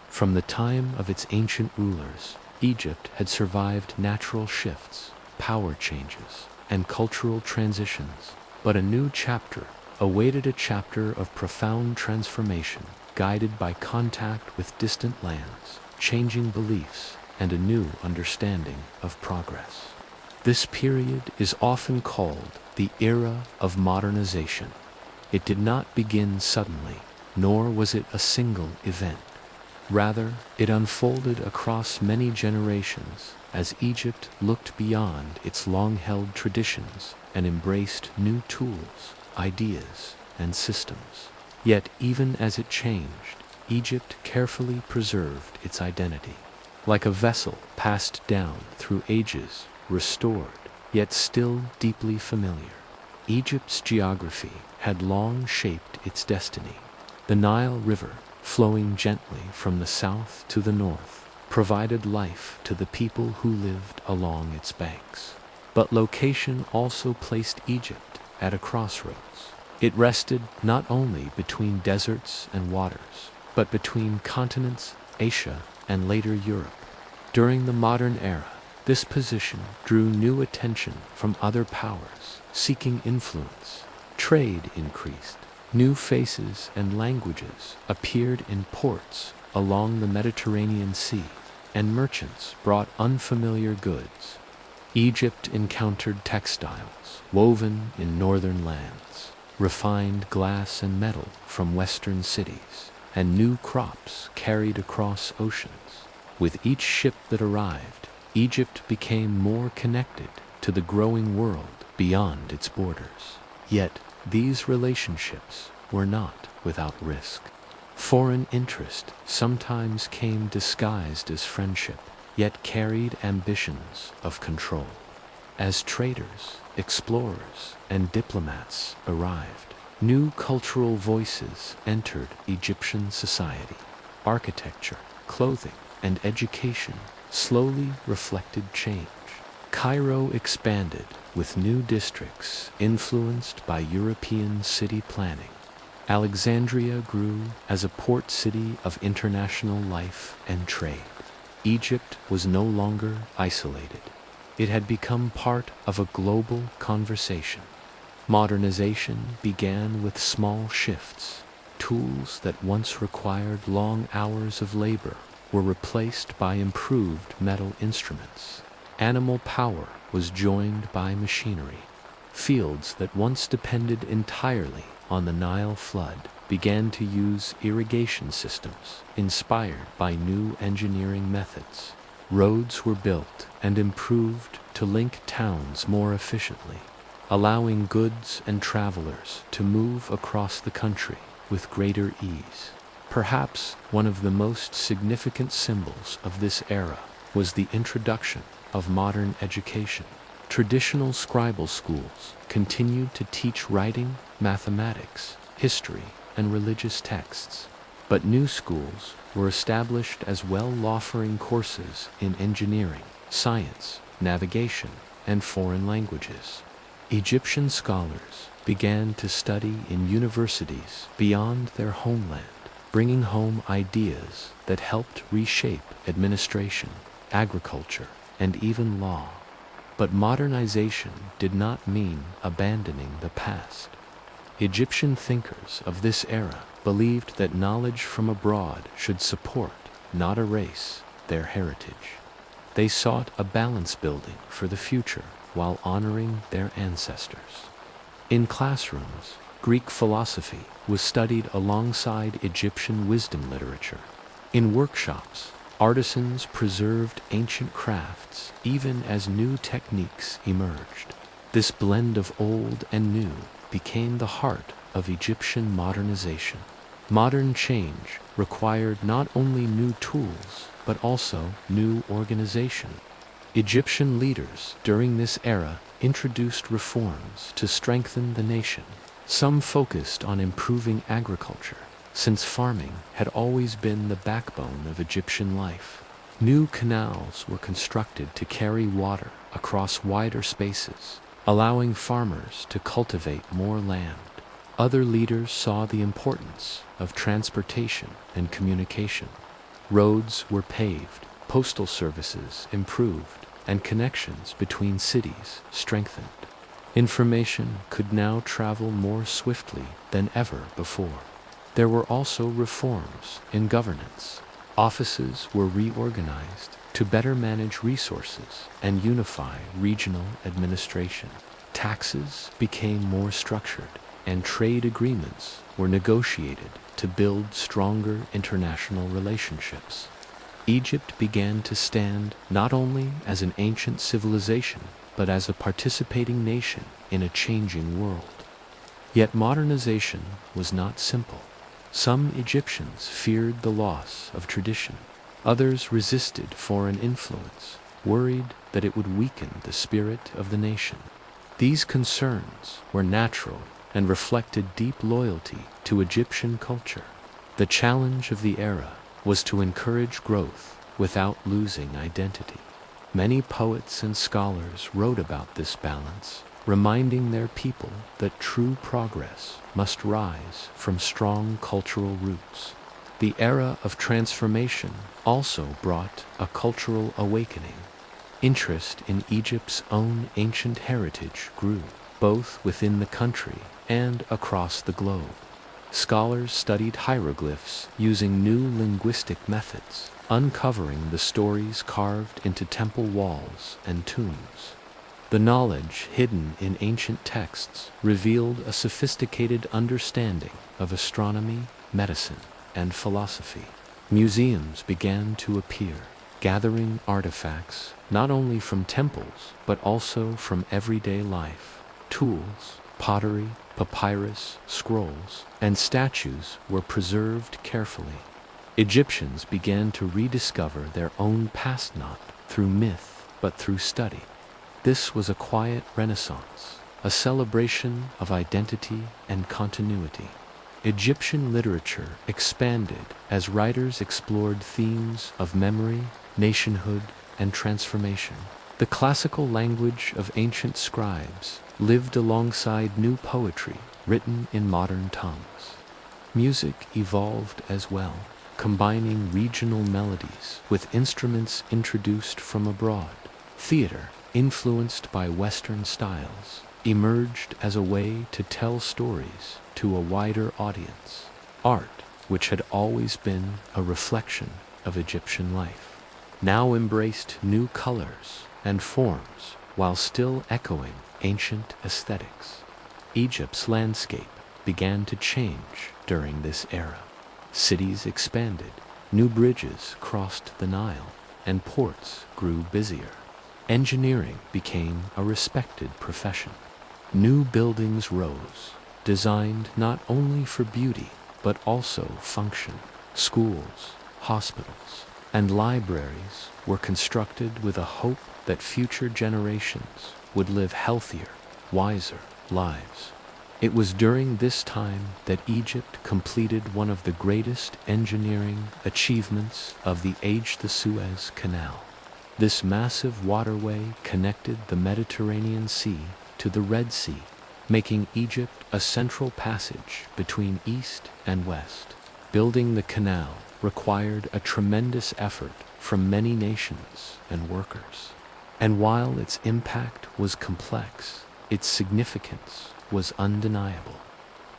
From the time of its ancient rulers, Egypt had survived natural shifts, power changes, and cultural transitions, but a new chapter awaited, a chapter of profound transformation, guided by contact with distant lands, changing beliefs, and a new understanding of progress. This period is often called the era of modernization. It did not begin suddenly, nor was it a single event. Rather, it unfolded across many generations as Egypt looked beyond its long-held traditions and embraced new tools, ideas, and systems. Yet even as it changed, Egypt carefully preserved its identity. Like a vessel passed down through ages, restored, yet still deeply familiar, Egypt's geography had long shaped its destiny. The Nile River, flowing gently from the south to the north, provided life to the people who lived along its banks. But location also placed Egypt at a crossroads. It rested not only between deserts and waters, but between continents, Asia, and later Europe. During the modern era, this position drew new attention from other powers seeking influence. Trade increased. New faces and languages appeared in ports along the Mediterranean Sea, and merchants brought unfamiliar goods. Egypt encountered textiles woven in northern lands, refined glass and metal from western cities, and new crops carried across oceans. With each ship that arrived, Egypt became more connected to the growing world beyond its borders. Yet, these relationships were not without risk. Foreign interest sometimes came disguised as friendship, yet carried ambitions of control. As traders, explorers, and diplomats arrived, new cultural voices entered Egyptian society. Architecture, clothing, and education slowly reflected change. Cairo expanded with new districts influenced by European city planning. Alexandria grew as a port city of international life and trade. Egypt was no longer isolated. It had become part of a global conversation. Modernization began with small shifts. Tools that once required long hours of labor were replaced by improved metal instruments. Animal power was joined by machinery. Fields that once depended entirely on the Nile flood began to use irrigation systems inspired by new engineering methods. Roads were built and improved to link towns more efficiently, allowing goods and travelers to move across the country with greater ease. Perhaps one of the most significant symbols of this era was the introduction of modern education. Traditional scribal schools continued to teach writing, mathematics, history, and religious texts, but new schools were established as well, offering courses in engineering, science, navigation, and foreign languages. Egyptian scholars began to study in universities beyond their homeland, bringing home ideas that helped reshape administration, agriculture, and even law. But modernization did not mean abandoning the past. Egyptian thinkers of this era believed that knowledge from abroad should support, not erase, their heritage. They sought a balance building for the future while honoring their ancestors. In classrooms, Greek philosophy was studied alongside Egyptian wisdom literature. In workshops, artisans preserved ancient crafts even as new techniques emerged. This blend of old and new became the heart of Egyptian modernization. Modern change required not only new tools, but also new organization. Egyptian leaders during this era introduced reforms to strengthen the nation. Some focused on improving agriculture, since farming had always been the backbone of Egyptian life. New canals were constructed to carry water across wider spaces, allowing farmers to cultivate more land. Other leaders saw the importance of transportation and communication. Roads were paved, postal services improved, and connections between cities strengthened. Information could now travel more swiftly than ever before. There were also reforms in governance. Offices were reorganized to better manage resources and unify regional administration. Taxes became more structured, and trade agreements were negotiated to build stronger international relationships. Egypt began to stand not only as an ancient civilization, but as a participating nation in a changing world. Yet modernization was not simple. Some Egyptians feared the loss of tradition. Others resisted foreign influence, worried that it would weaken the spirit of the nation. These concerns were natural and reflected deep loyalty to Egyptian culture. The challenge of the era was to encourage growth without losing identity. Many poets and scholars wrote about this balance, reminding their people that true progress must rise from strong cultural roots. The era of transformation also brought a cultural awakening. Interest in Egypt's own ancient heritage grew, both within the country and across the globe. Scholars studied hieroglyphs using new linguistic methods, uncovering the stories carved into temple walls and tombs. The knowledge hidden in ancient texts revealed a sophisticated understanding of astronomy, medicine, and philosophy. Museums began to appear, gathering artifacts not only from temples but also from everyday life. Tools, pottery, papyrus, scrolls, and statues were preserved carefully. Egyptians began to rediscover their own past not through myth but through study. This was a quiet renaissance, a celebration of identity and continuity. Egyptian literature expanded as writers explored themes of memory, nationhood, and transformation. The classical language of ancient scribes lived alongside new poetry written in modern tongues. Music evolved as well, combining regional melodies with instruments introduced from abroad. Theater, influenced by Western styles, emerged as a way to tell stories to a wider audience. Art, which had always been a reflection of Egyptian life, now embraced new colors and forms while still echoing ancient aesthetics. Egypt's landscape began to change during this era. Cities expanded, new bridges crossed the Nile, and ports grew busier. Engineering became a respected profession. New buildings rose, designed not only for beauty but also function. Schools, hospitals, and libraries were constructed with a hope that future generations would live healthier, wiser lives. It was during this time that Egypt completed one of the greatest engineering achievements of the age, the Suez Canal. This massive waterway connected the Mediterranean Sea to the Red Sea, making Egypt a central passage between East and West. Building the canal required a tremendous effort from many nations and workers. And while its impact was complex, its significance was undeniable.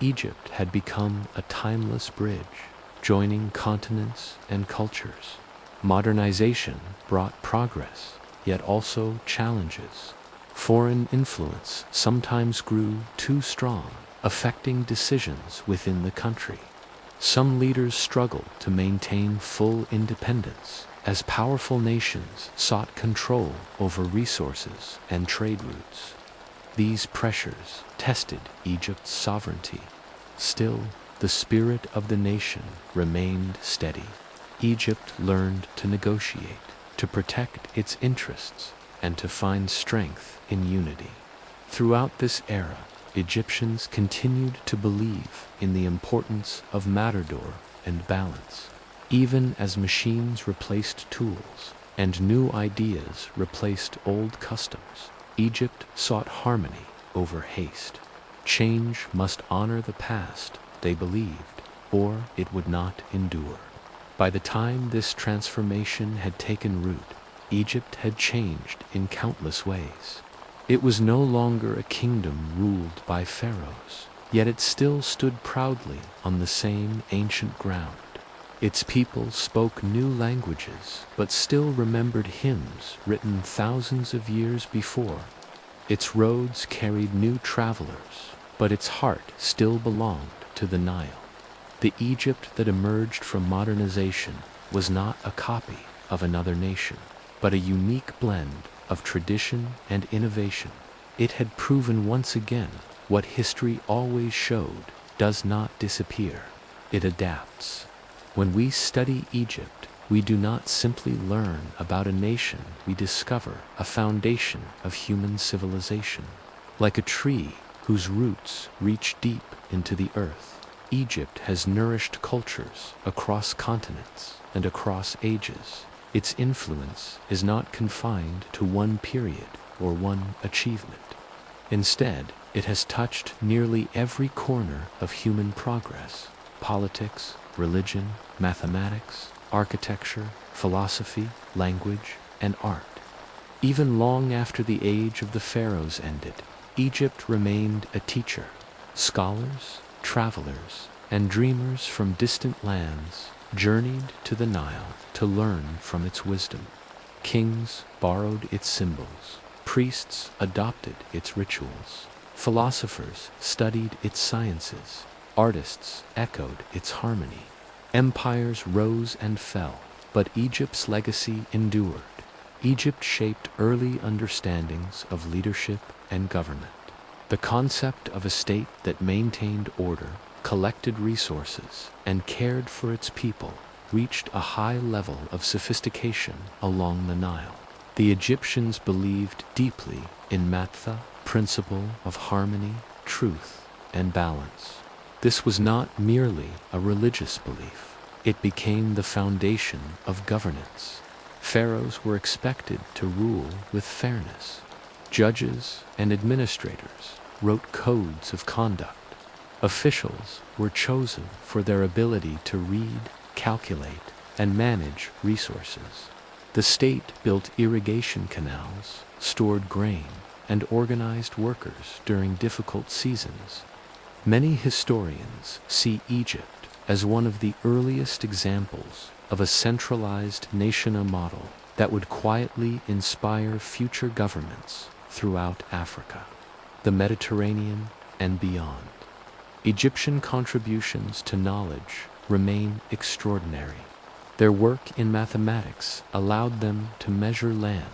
Egypt had become a timeless bridge, joining continents and cultures. Modernization brought progress, yet also challenges. Foreign influence sometimes grew too strong, affecting decisions within the country. Some leaders struggled to maintain full independence, as powerful nations sought control over resources and trade routes. These pressures tested Egypt's sovereignty. Still, the spirit of the nation remained steady. Egypt learned to negotiate, to protect its interests, and to find strength in unity. Throughout this era, Egyptians continued to believe in the importance of matador and balance. Even as machines replaced tools and new ideas replaced old customs, Egypt sought harmony over haste. Change must honor the past, they believed, or it would not endure. By the time this transformation had taken root, Egypt had changed in countless ways. It was no longer a kingdom ruled by pharaohs, yet it still stood proudly on the same ancient ground. Its people spoke new languages, but still remembered hymns written thousands of years before. Its roads carried new travelers, but its heart still belonged to the Nile. The Egypt that emerged from modernization was not a copy of another nation, but a unique blend of tradition and innovation. It had proven once again what history always showed does not disappear. It adapts. When we study Egypt, we do not simply learn about a nation, we discover a foundation of human civilization. Like a tree whose roots reach deep into the earth, Egypt has nourished cultures across continents and across ages. Its influence is not confined to one period or one achievement. Instead, it has touched nearly every corner of human progress: politics, religion, mathematics, architecture, philosophy, language, and art. Even long after the age of the pharaohs ended, Egypt remained a teacher. Scholars, travelers, and dreamers from distant lands journeyed to the Nile to learn from its wisdom. Kings borrowed its symbols, priests adopted its rituals, philosophers studied its sciences, artists echoed its harmony. Empires rose and fell, but Egypt's legacy endured. Egypt shaped early understandings of leadership and government. The concept of a state that maintained order, collected resources, and cared for its people reached a high level of sophistication along the Nile. The Egyptians believed deeply in the principle of harmony, truth, and balance. This was not merely a religious belief. It became the foundation of governance. Pharaohs were expected to rule with fairness. Judges and administrators wrote codes of conduct. Officials were chosen for their ability to read, calculate, and manage resources. The state built irrigation canals, stored grain, and organized workers during difficult seasons. Many historians see Egypt as one of the earliest examples of a centralized nation model that would quietly inspire future governments throughout Africa, the Mediterranean, and beyond. Egyptian contributions to knowledge remain extraordinary. Their work in mathematics allowed them to measure land,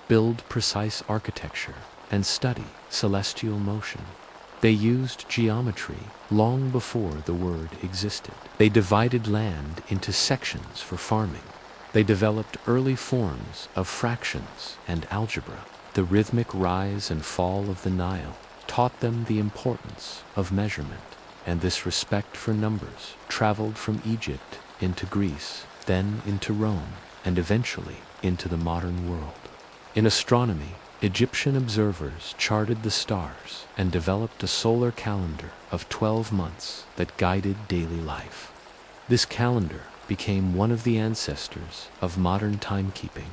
build precise architecture, and study celestial motion. They used geometry long before the word existed. They divided land into sections for farming. They developed early forms of fractions and algebra. The rhythmic rise and fall of the Nile taught them the importance of measurement, and this respect for numbers traveled from Egypt into Greece, then into Rome, and eventually into the modern world. In astronomy, Egyptian observers charted the stars and developed a solar calendar of 12 months that guided daily life. This calendar became one of the ancestors of modern timekeeping.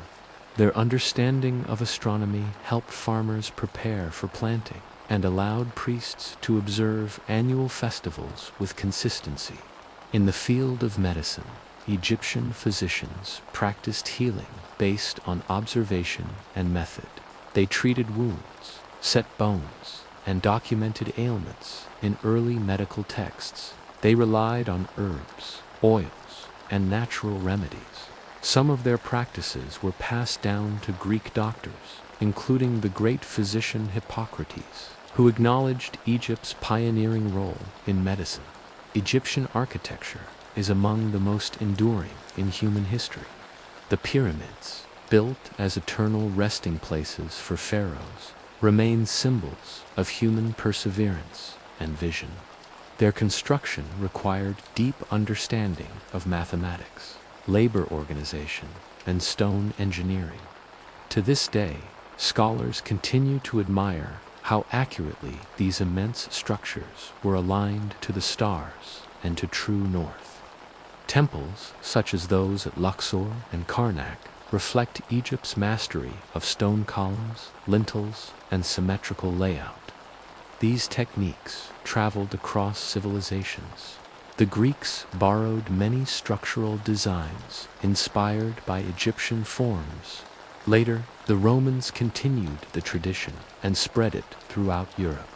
Their understanding of astronomy helped farmers prepare for planting and allowed priests to observe annual festivals with consistency. In the field of medicine, Egyptian physicians practiced healing based on observation and method. They treated wounds, set bones, and documented ailments in early medical texts. They relied on herbs, oils, and natural remedies. Some of their practices were passed down to Greek doctors, including the great physician Hippocrates, who acknowledged Egypt's pioneering role in medicine. Egyptian architecture is among the most enduring in human history. The pyramids, built as eternal resting places for pharaohs, remain symbols of human perseverance and vision. Their construction required deep understanding of mathematics, labor organization, and stone engineering. To this day, scholars continue to admire how accurately these immense structures were aligned to the stars and to true north. Temples, such as those at Luxor and Karnak, reflect Egypt's mastery of stone columns, lintels, and symmetrical layout. These techniques traveled across civilizations. The Greeks borrowed many structural designs inspired by Egyptian forms. Later, the Romans continued the tradition and spread it throughout Europe.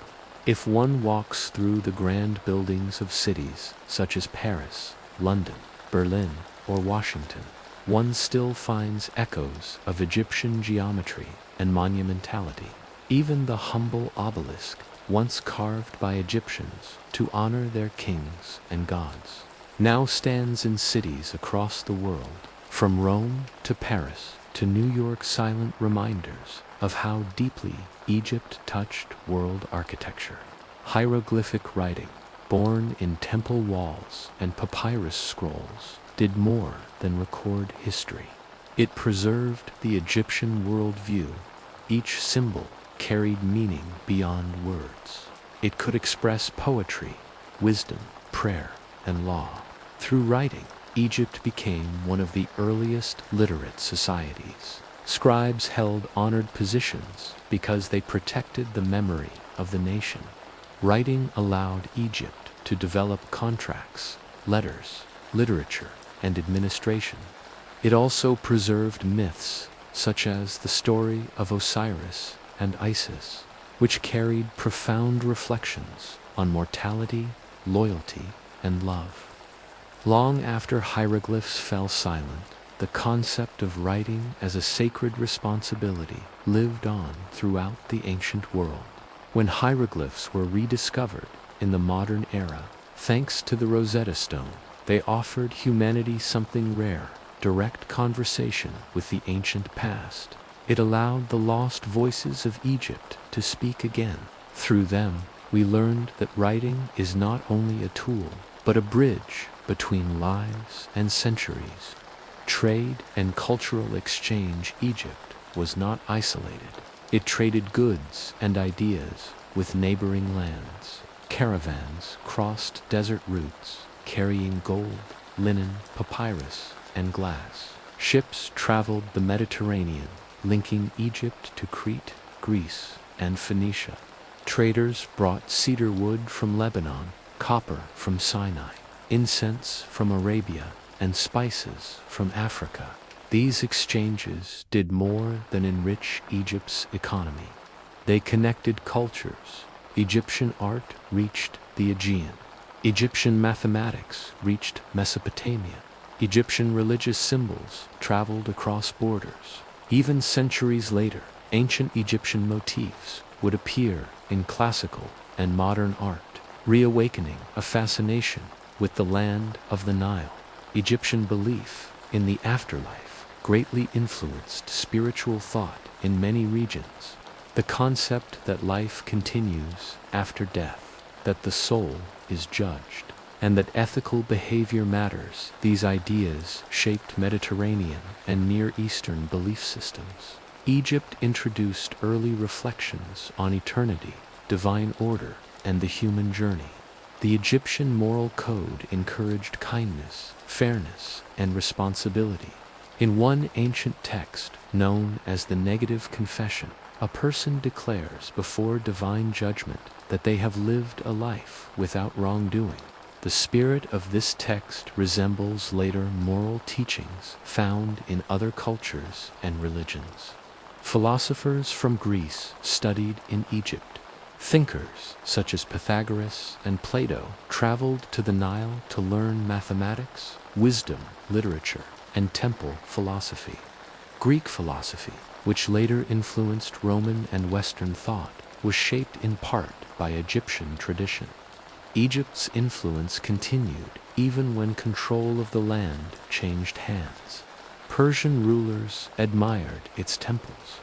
If one walks through the grand buildings of cities such as Paris, London, Berlin, or Washington, one still finds echoes of Egyptian geometry and monumentality. Even the humble obelisk, once carved by Egyptians to honor their kings and gods, now stands in cities across the world. From Rome to Paris to New York, silent reminders of how deeply Egypt touched world architecture. Hieroglyphic writing, born in temple walls and papyrus scrolls, did more than record history. It preserved the Egyptian worldview. Each symbol carried meaning beyond words. It could express poetry, wisdom, prayer, and law. Through writing, Egypt became one of the earliest literate societies. Scribes held honored positions because they protected the memory of the nation. Writing allowed Egypt to develop contracts, letters, literature, and administration. It also preserved myths, such as the story of Osiris and Isis, which carried profound reflections on mortality, loyalty, and love. Long after hieroglyphs fell silent, the concept of writing as a sacred responsibility lived on throughout the ancient world. When hieroglyphs were rediscovered in the modern era, thanks to the Rosetta Stone, they offered humanity something rare: direct conversation with the ancient past. It allowed the lost voices of Egypt to speak again. Through them, we learned that writing is not only a tool, but a bridge between lives and centuries. Trade and cultural exchange. Egypt was not isolated. It traded goods and ideas with neighboring lands. Caravans crossed desert routes, carrying gold, linen, papyrus, and glass. Ships traveled the Mediterranean, linking Egypt to Crete, Greece, and Phoenicia. Traders brought cedar wood from Lebanon, copper from Sinai, incense from Arabia, and spices from Africa. These exchanges did more than enrich Egypt's economy. They connected cultures. Egyptian art reached the Aegean. Egyptian mathematics reached Mesopotamia. Egyptian religious symbols traveled across borders. Even centuries later, ancient Egyptian motifs would appear in classical and modern art, reawakening a fascination with the land of the Nile. Egyptian belief in the afterlife greatly influenced spiritual thought in many regions. The concept that life continues after death, that the soul is judged, and that ethical behavior matters. These ideas shaped Mediterranean and Near Eastern belief systems. Egypt introduced early reflections on eternity, divine order, and the human journey. The Egyptian moral code encouraged kindness, fairness, and responsibility. In one ancient text, known as the Negative Confession, a person declares before divine judgment that they have lived a life without wrongdoing. The spirit of this text resembles later moral teachings found in other cultures and religions. Philosophers from Greece studied in Egypt. Thinkers such as Pythagoras and Plato traveled to the Nile to learn mathematics, wisdom, literature, and temple philosophy. Greek philosophy, which later influenced Roman and Western thought, was shaped in part by Egyptian tradition. Egypt's influence continued even when control of the land changed hands. Persian rulers admired its temples.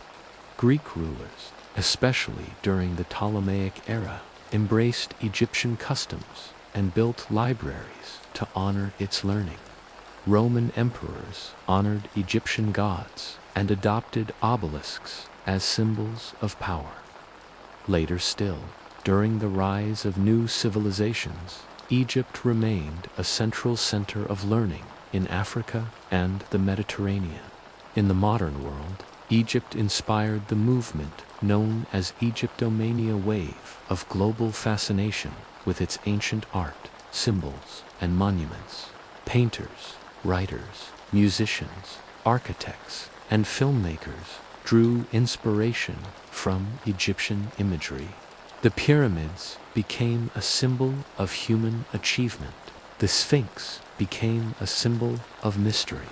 Greek rulers, especially during the Ptolemaic era, embraced Egyptian customs and built libraries to honor its learning. Roman emperors honored Egyptian gods and adopted obelisks as symbols of power. Later still, during the rise of new civilizations, Egypt remained a central center of learning in Africa and the Mediterranean. In the modern world, Egypt inspired the movement known as Egyptomania wave of global fascination with its ancient art, symbols, and monuments. Painters, writers, musicians, architects, and filmmakers drew inspiration from Egyptian imagery. The pyramids became a symbol of human achievement. The Sphinx became a symbol of mystery.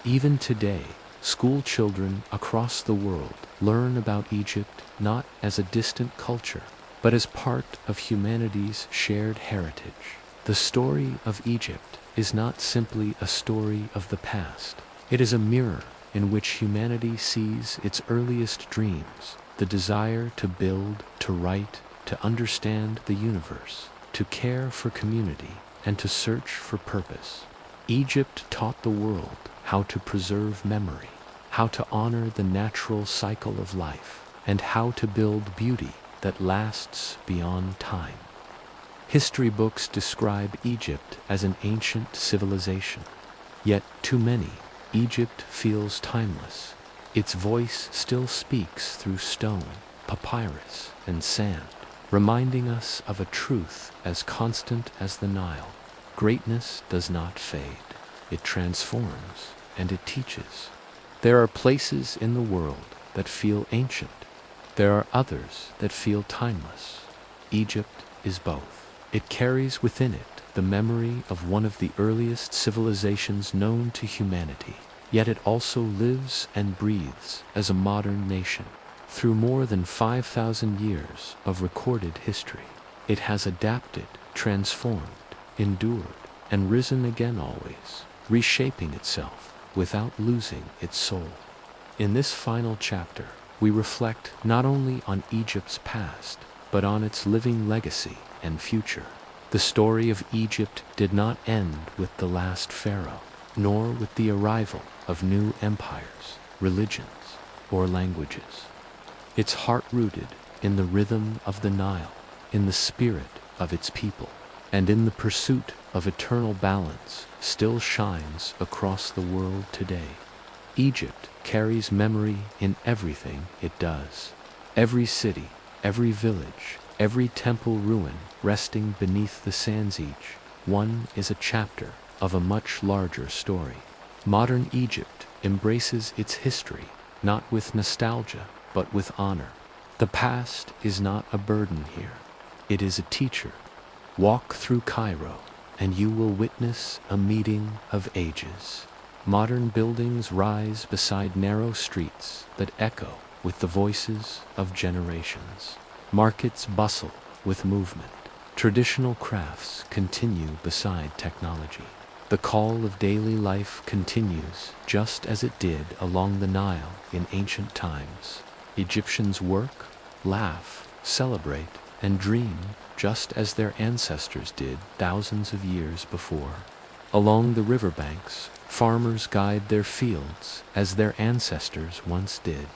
Even today, school children across the world learn about Egypt not as a distant culture, but as part of humanity's shared heritage. The story of Egypt is not simply a story of the past. It is a mirror in which humanity sees its earliest dreams, the desire to build, to write, to understand the universe, to to care for community, and to search for purpose. Egypt taught the world how to preserve memory, how to honor the natural cycle of life, and how to build beauty that lasts beyond time. History books describe Egypt as an ancient civilization. Yet, to many, Egypt feels timeless. Its voice still speaks through stone, papyrus, and sand, reminding us of a truth as constant as the Nile. Greatness does not fade. It transforms, and it teaches. There are places in the world that feel ancient. There are others that feel timeless. Egypt is both. It carries within it the memory of one of the earliest civilizations known to humanity, yet it also lives and breathes as a modern nation. Through more than 5,000 years of recorded history, it has adapted, transformed, endured, and risen again always, reshaping itself without losing its soul. In this final chapter, we reflect not only on Egypt's past, but on its living legacy and future. The story of Egypt did not end with the last pharaoh, nor with the arrival of new empires, religions, or languages. Its heart rooted in the rhythm of the Nile, in the spirit of its people, and in the pursuit of eternal balance, still shines across the world today. Egypt carries memory in everything it does. Every city, every village, every temple ruin resting beneath the sands, each one is a chapter of a much larger story. Modern Egypt embraces its history, not with nostalgia, but with honor. The past is not a burden here. It is a teacher. Walk through Cairo, and you will witness a meeting of ages. Modern buildings rise beside narrow streets that echo with the voices of generations. Markets bustle with movement. Traditional crafts continue beside technology. The call of daily life continues just as it did along the Nile in ancient times. Egyptians work, laugh, celebrate, and dream just as their ancestors did thousands of years before. Along the riverbanks, farmers guide their fields as their ancestors once did.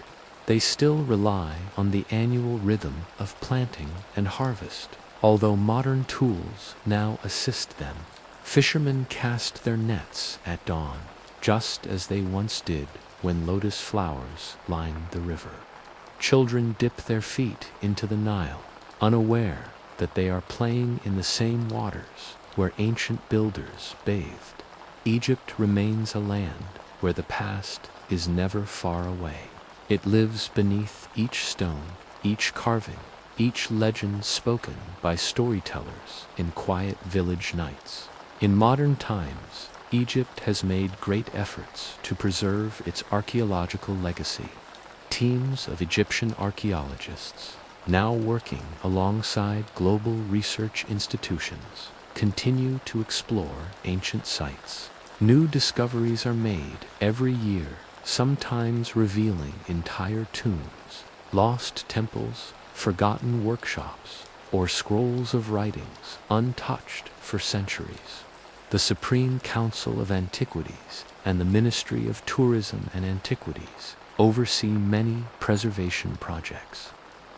They still rely on the annual rhythm of planting and harvest, although modern tools now assist them. Fishermen cast their nets at dawn, just as they once did when lotus flowers lined the river. Children dip their feet into the Nile, unaware that they are playing in the same waters where ancient builders bathed. Egypt remains a land where the past is never far away. It lives beneath each stone, each carving, each legend spoken by storytellers in quiet village nights. In modern times, Egypt has made great efforts to preserve its archaeological legacy. Teams of Egyptian archaeologists, now working alongside global research institutions, continue to explore ancient sites. New discoveries are made every year, sometimes revealing entire tombs, lost temples, forgotten workshops, or scrolls of writings untouched for centuries. The Supreme Council of Antiquities and the Ministry of Tourism and Antiquities oversee many preservation projects.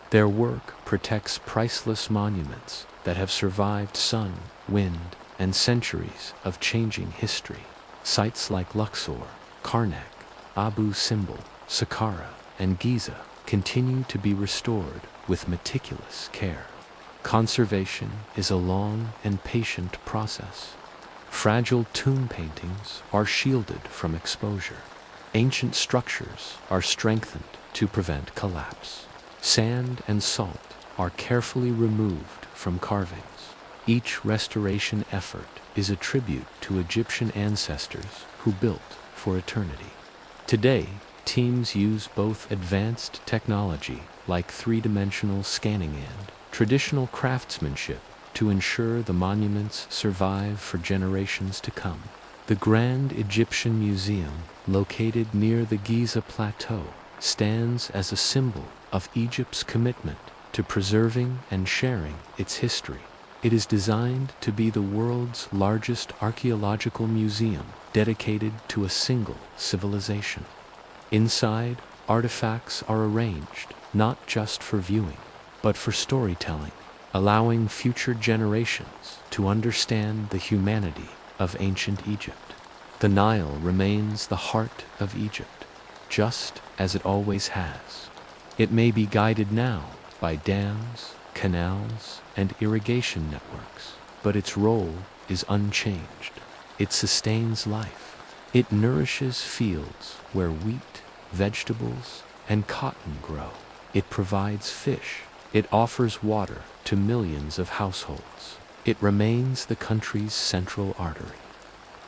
Their work protects priceless monuments that have survived sun, wind, and centuries of changing history. Sites like Luxor, Karnak, Abu Simbel, Saqqara, and Giza continue to be restored with meticulous care. Conservation is a long and patient process. Fragile tomb paintings are shielded from exposure. Ancient structures are strengthened to prevent collapse. Sand and salt are carefully removed from carvings. Each restoration effort is a tribute to Egyptian ancestors who built for eternity. Today, teams use both advanced technology like three-dimensional scanning and traditional craftsmanship to ensure the monuments survive for generations to come. The Grand Egyptian Museum, located near the Giza Plateau, stands as a symbol of Egypt's commitment to preserving and sharing its history. It is designed to be the world's largest archaeological museum dedicated to a single civilization. Inside, artifacts are arranged not just for viewing, but for storytelling, allowing future generations to understand the humanity of ancient Egypt. The Nile remains the heart of Egypt, just as it always has. It may be guided now by dams, canals, and irrigation networks, but its role is unchanged. It sustains life. It nourishes fields where wheat, vegetables, and cotton grow. It provides fish. It offers water to millions of households. It remains the country's central artery.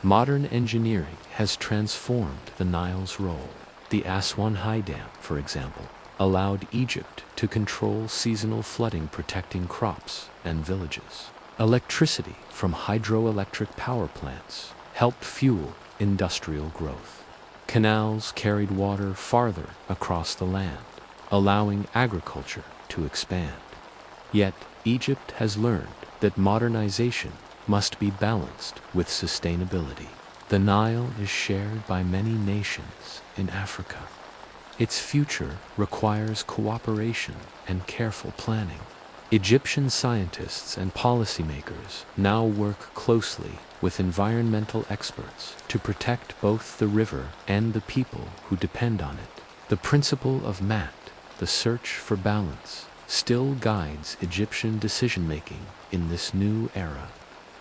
Modern engineering has transformed the Nile's role. The Aswan High Dam, for example, allowed Egypt to control seasonal flooding, protecting crops and villages. Electricity from hydroelectric power plants helped fuel industrial growth. Canals carried water farther across the land, allowing agriculture to expand. Yet, Egypt has learned that modernization must be balanced with sustainability. The Nile is shared by many nations in Africa. Its future requires cooperation and careful planning. Egyptian scientists and policymakers now work closely with environmental experts to protect both the river and the people who depend on it. The principle of Mat, the search for balance, still guides Egyptian decision-making in this new era.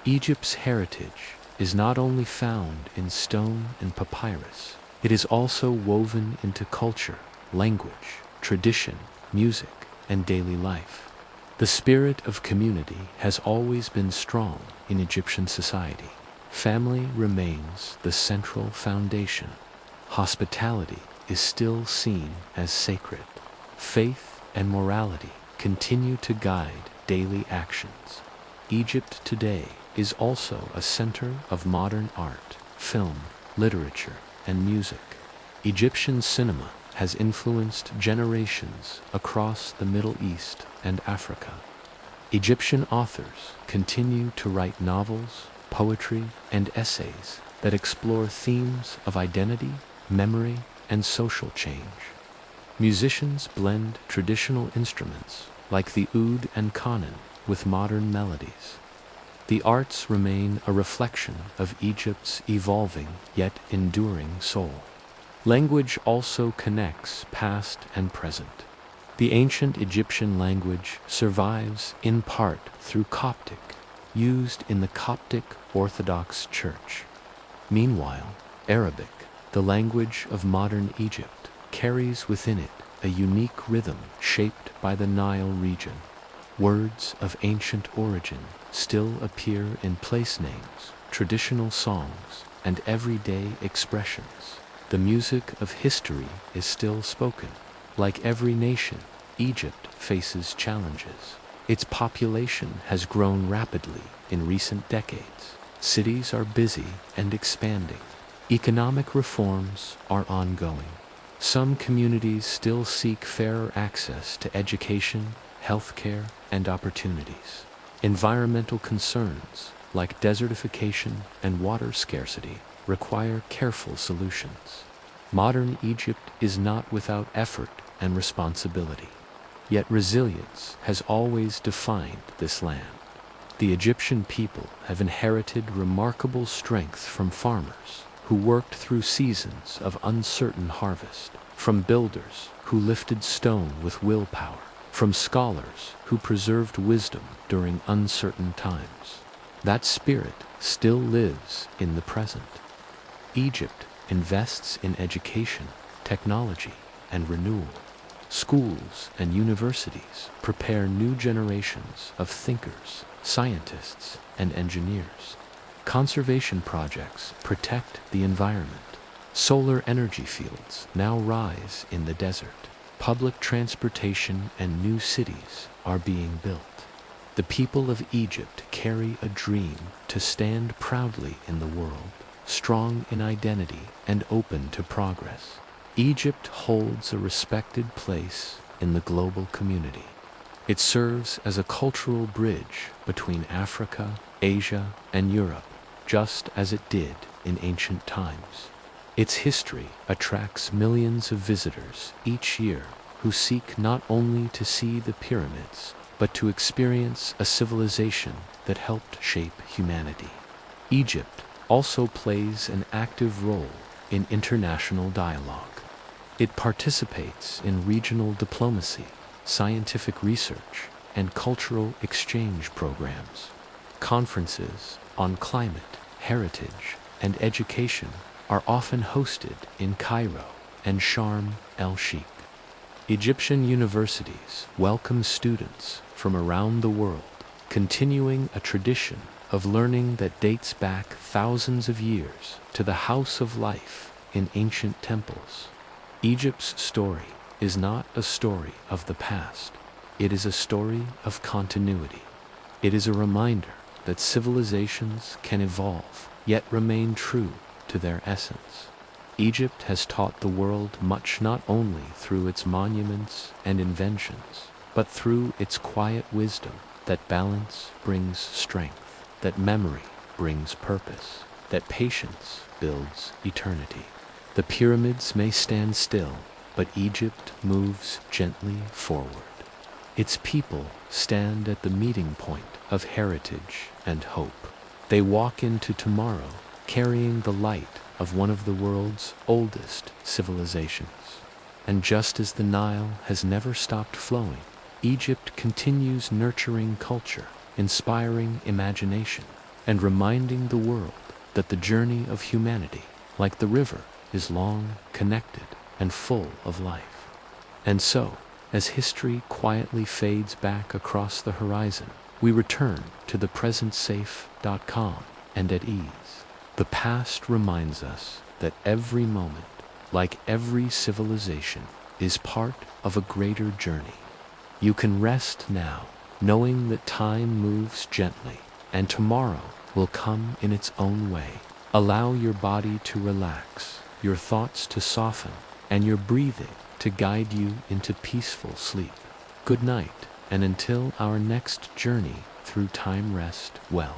Egypt's heritage is not only found in stone and papyrus, it is also woven into culture, language, tradition, music, and daily life. The spirit of community has always been strong in Egyptian society. Family remains the central foundation. Hospitality is still seen as sacred. Faith and morality continue to guide daily actions. Egypt today is also a center of modern art, film, literature, and music. Egyptian cinema has influenced generations across the Middle East and Africa. Egyptian authors continue to write novels, poetry, and essays that explore themes of identity, memory, and social change. Musicians blend traditional instruments like the oud and qanen with modern melodies. The arts remain a reflection of Egypt's evolving yet enduring soul. Language also connects past and present. The ancient Egyptian language survives in part through Coptic, used in the Coptic Orthodox Church. Meanwhile, Arabic, the language of modern Egypt, carries within it a unique rhythm shaped by the Nile region. Words of ancient origin still appear in place names, traditional songs, and everyday expressions. The music of history is still spoken. Like every nation, Egypt faces challenges. Its population has grown rapidly in recent decades. Cities are busy and expanding. Economic reforms are ongoing. Some communities still seek fairer access to education, healthcare, and opportunities. Environmental concerns, like desertification and water scarcity, require careful solutions. Modern Egypt is not without effort and responsibility. Yet resilience has always defined this land. The Egyptian people have inherited remarkable strength from farmers who worked through seasons of uncertain harvest, from builders who lifted stone with willpower, from scholars who preserved wisdom during uncertain times. That spirit still lives in the present. Egypt invests in education, technology, and renewal. Schools and universities prepare new generations of thinkers, scientists, and engineers. Conservation projects protect the environment. Solar energy fields now rise in the desert. Public transportation and new cities are being built. The people of Egypt carry a dream to stand proudly in the world, strong in identity and open to progress. Egypt holds a respected place in the global community. It serves as a cultural bridge between Africa, Asia, and Europe, just as it did in ancient times. Its history attracts millions of visitors each year who seek not only to see the pyramids, but to experience a civilization that helped shape humanity. Egypt also plays an active role in international dialogue. It participates in regional diplomacy, scientific research, and cultural exchange programs. Conferences on climate, heritage, and education are often hosted in Cairo and Sharm el-Sheikh. Egyptian universities welcome students from around the world, continuing a tradition of learning that dates back thousands of years to the House of Life in ancient temples. Egypt's story is not a story of the past. It is a story of continuity. It is a reminder that civilizations can evolve, yet remain true to their essence. Egypt has taught the world much not only through its monuments and inventions, but through its quiet wisdom that balance brings strength, that memory brings purpose, that patience builds eternity. The pyramids may stand still, but Egypt moves gently forward. Its people stand at the meeting point of heritage and hope. They walk into tomorrow carrying the light of one of the world's oldest civilizations. And just as the Nile has never stopped flowing, Egypt continues nurturing culture, inspiring imagination, and reminding the world that the journey of humanity, like the river, is long, connected, and full of life. And so, as history quietly fades back across the horizon, we return to the present safe.com and at ease. The past reminds us that every moment, like every civilization, is part of a greater journey. You can rest now, knowing that time moves gently, and tomorrow will come in its own way. Allow your body to relax, your thoughts to soften, and your breathing to guide you into peaceful sleep. Good night, and until our next journey through time, rest well.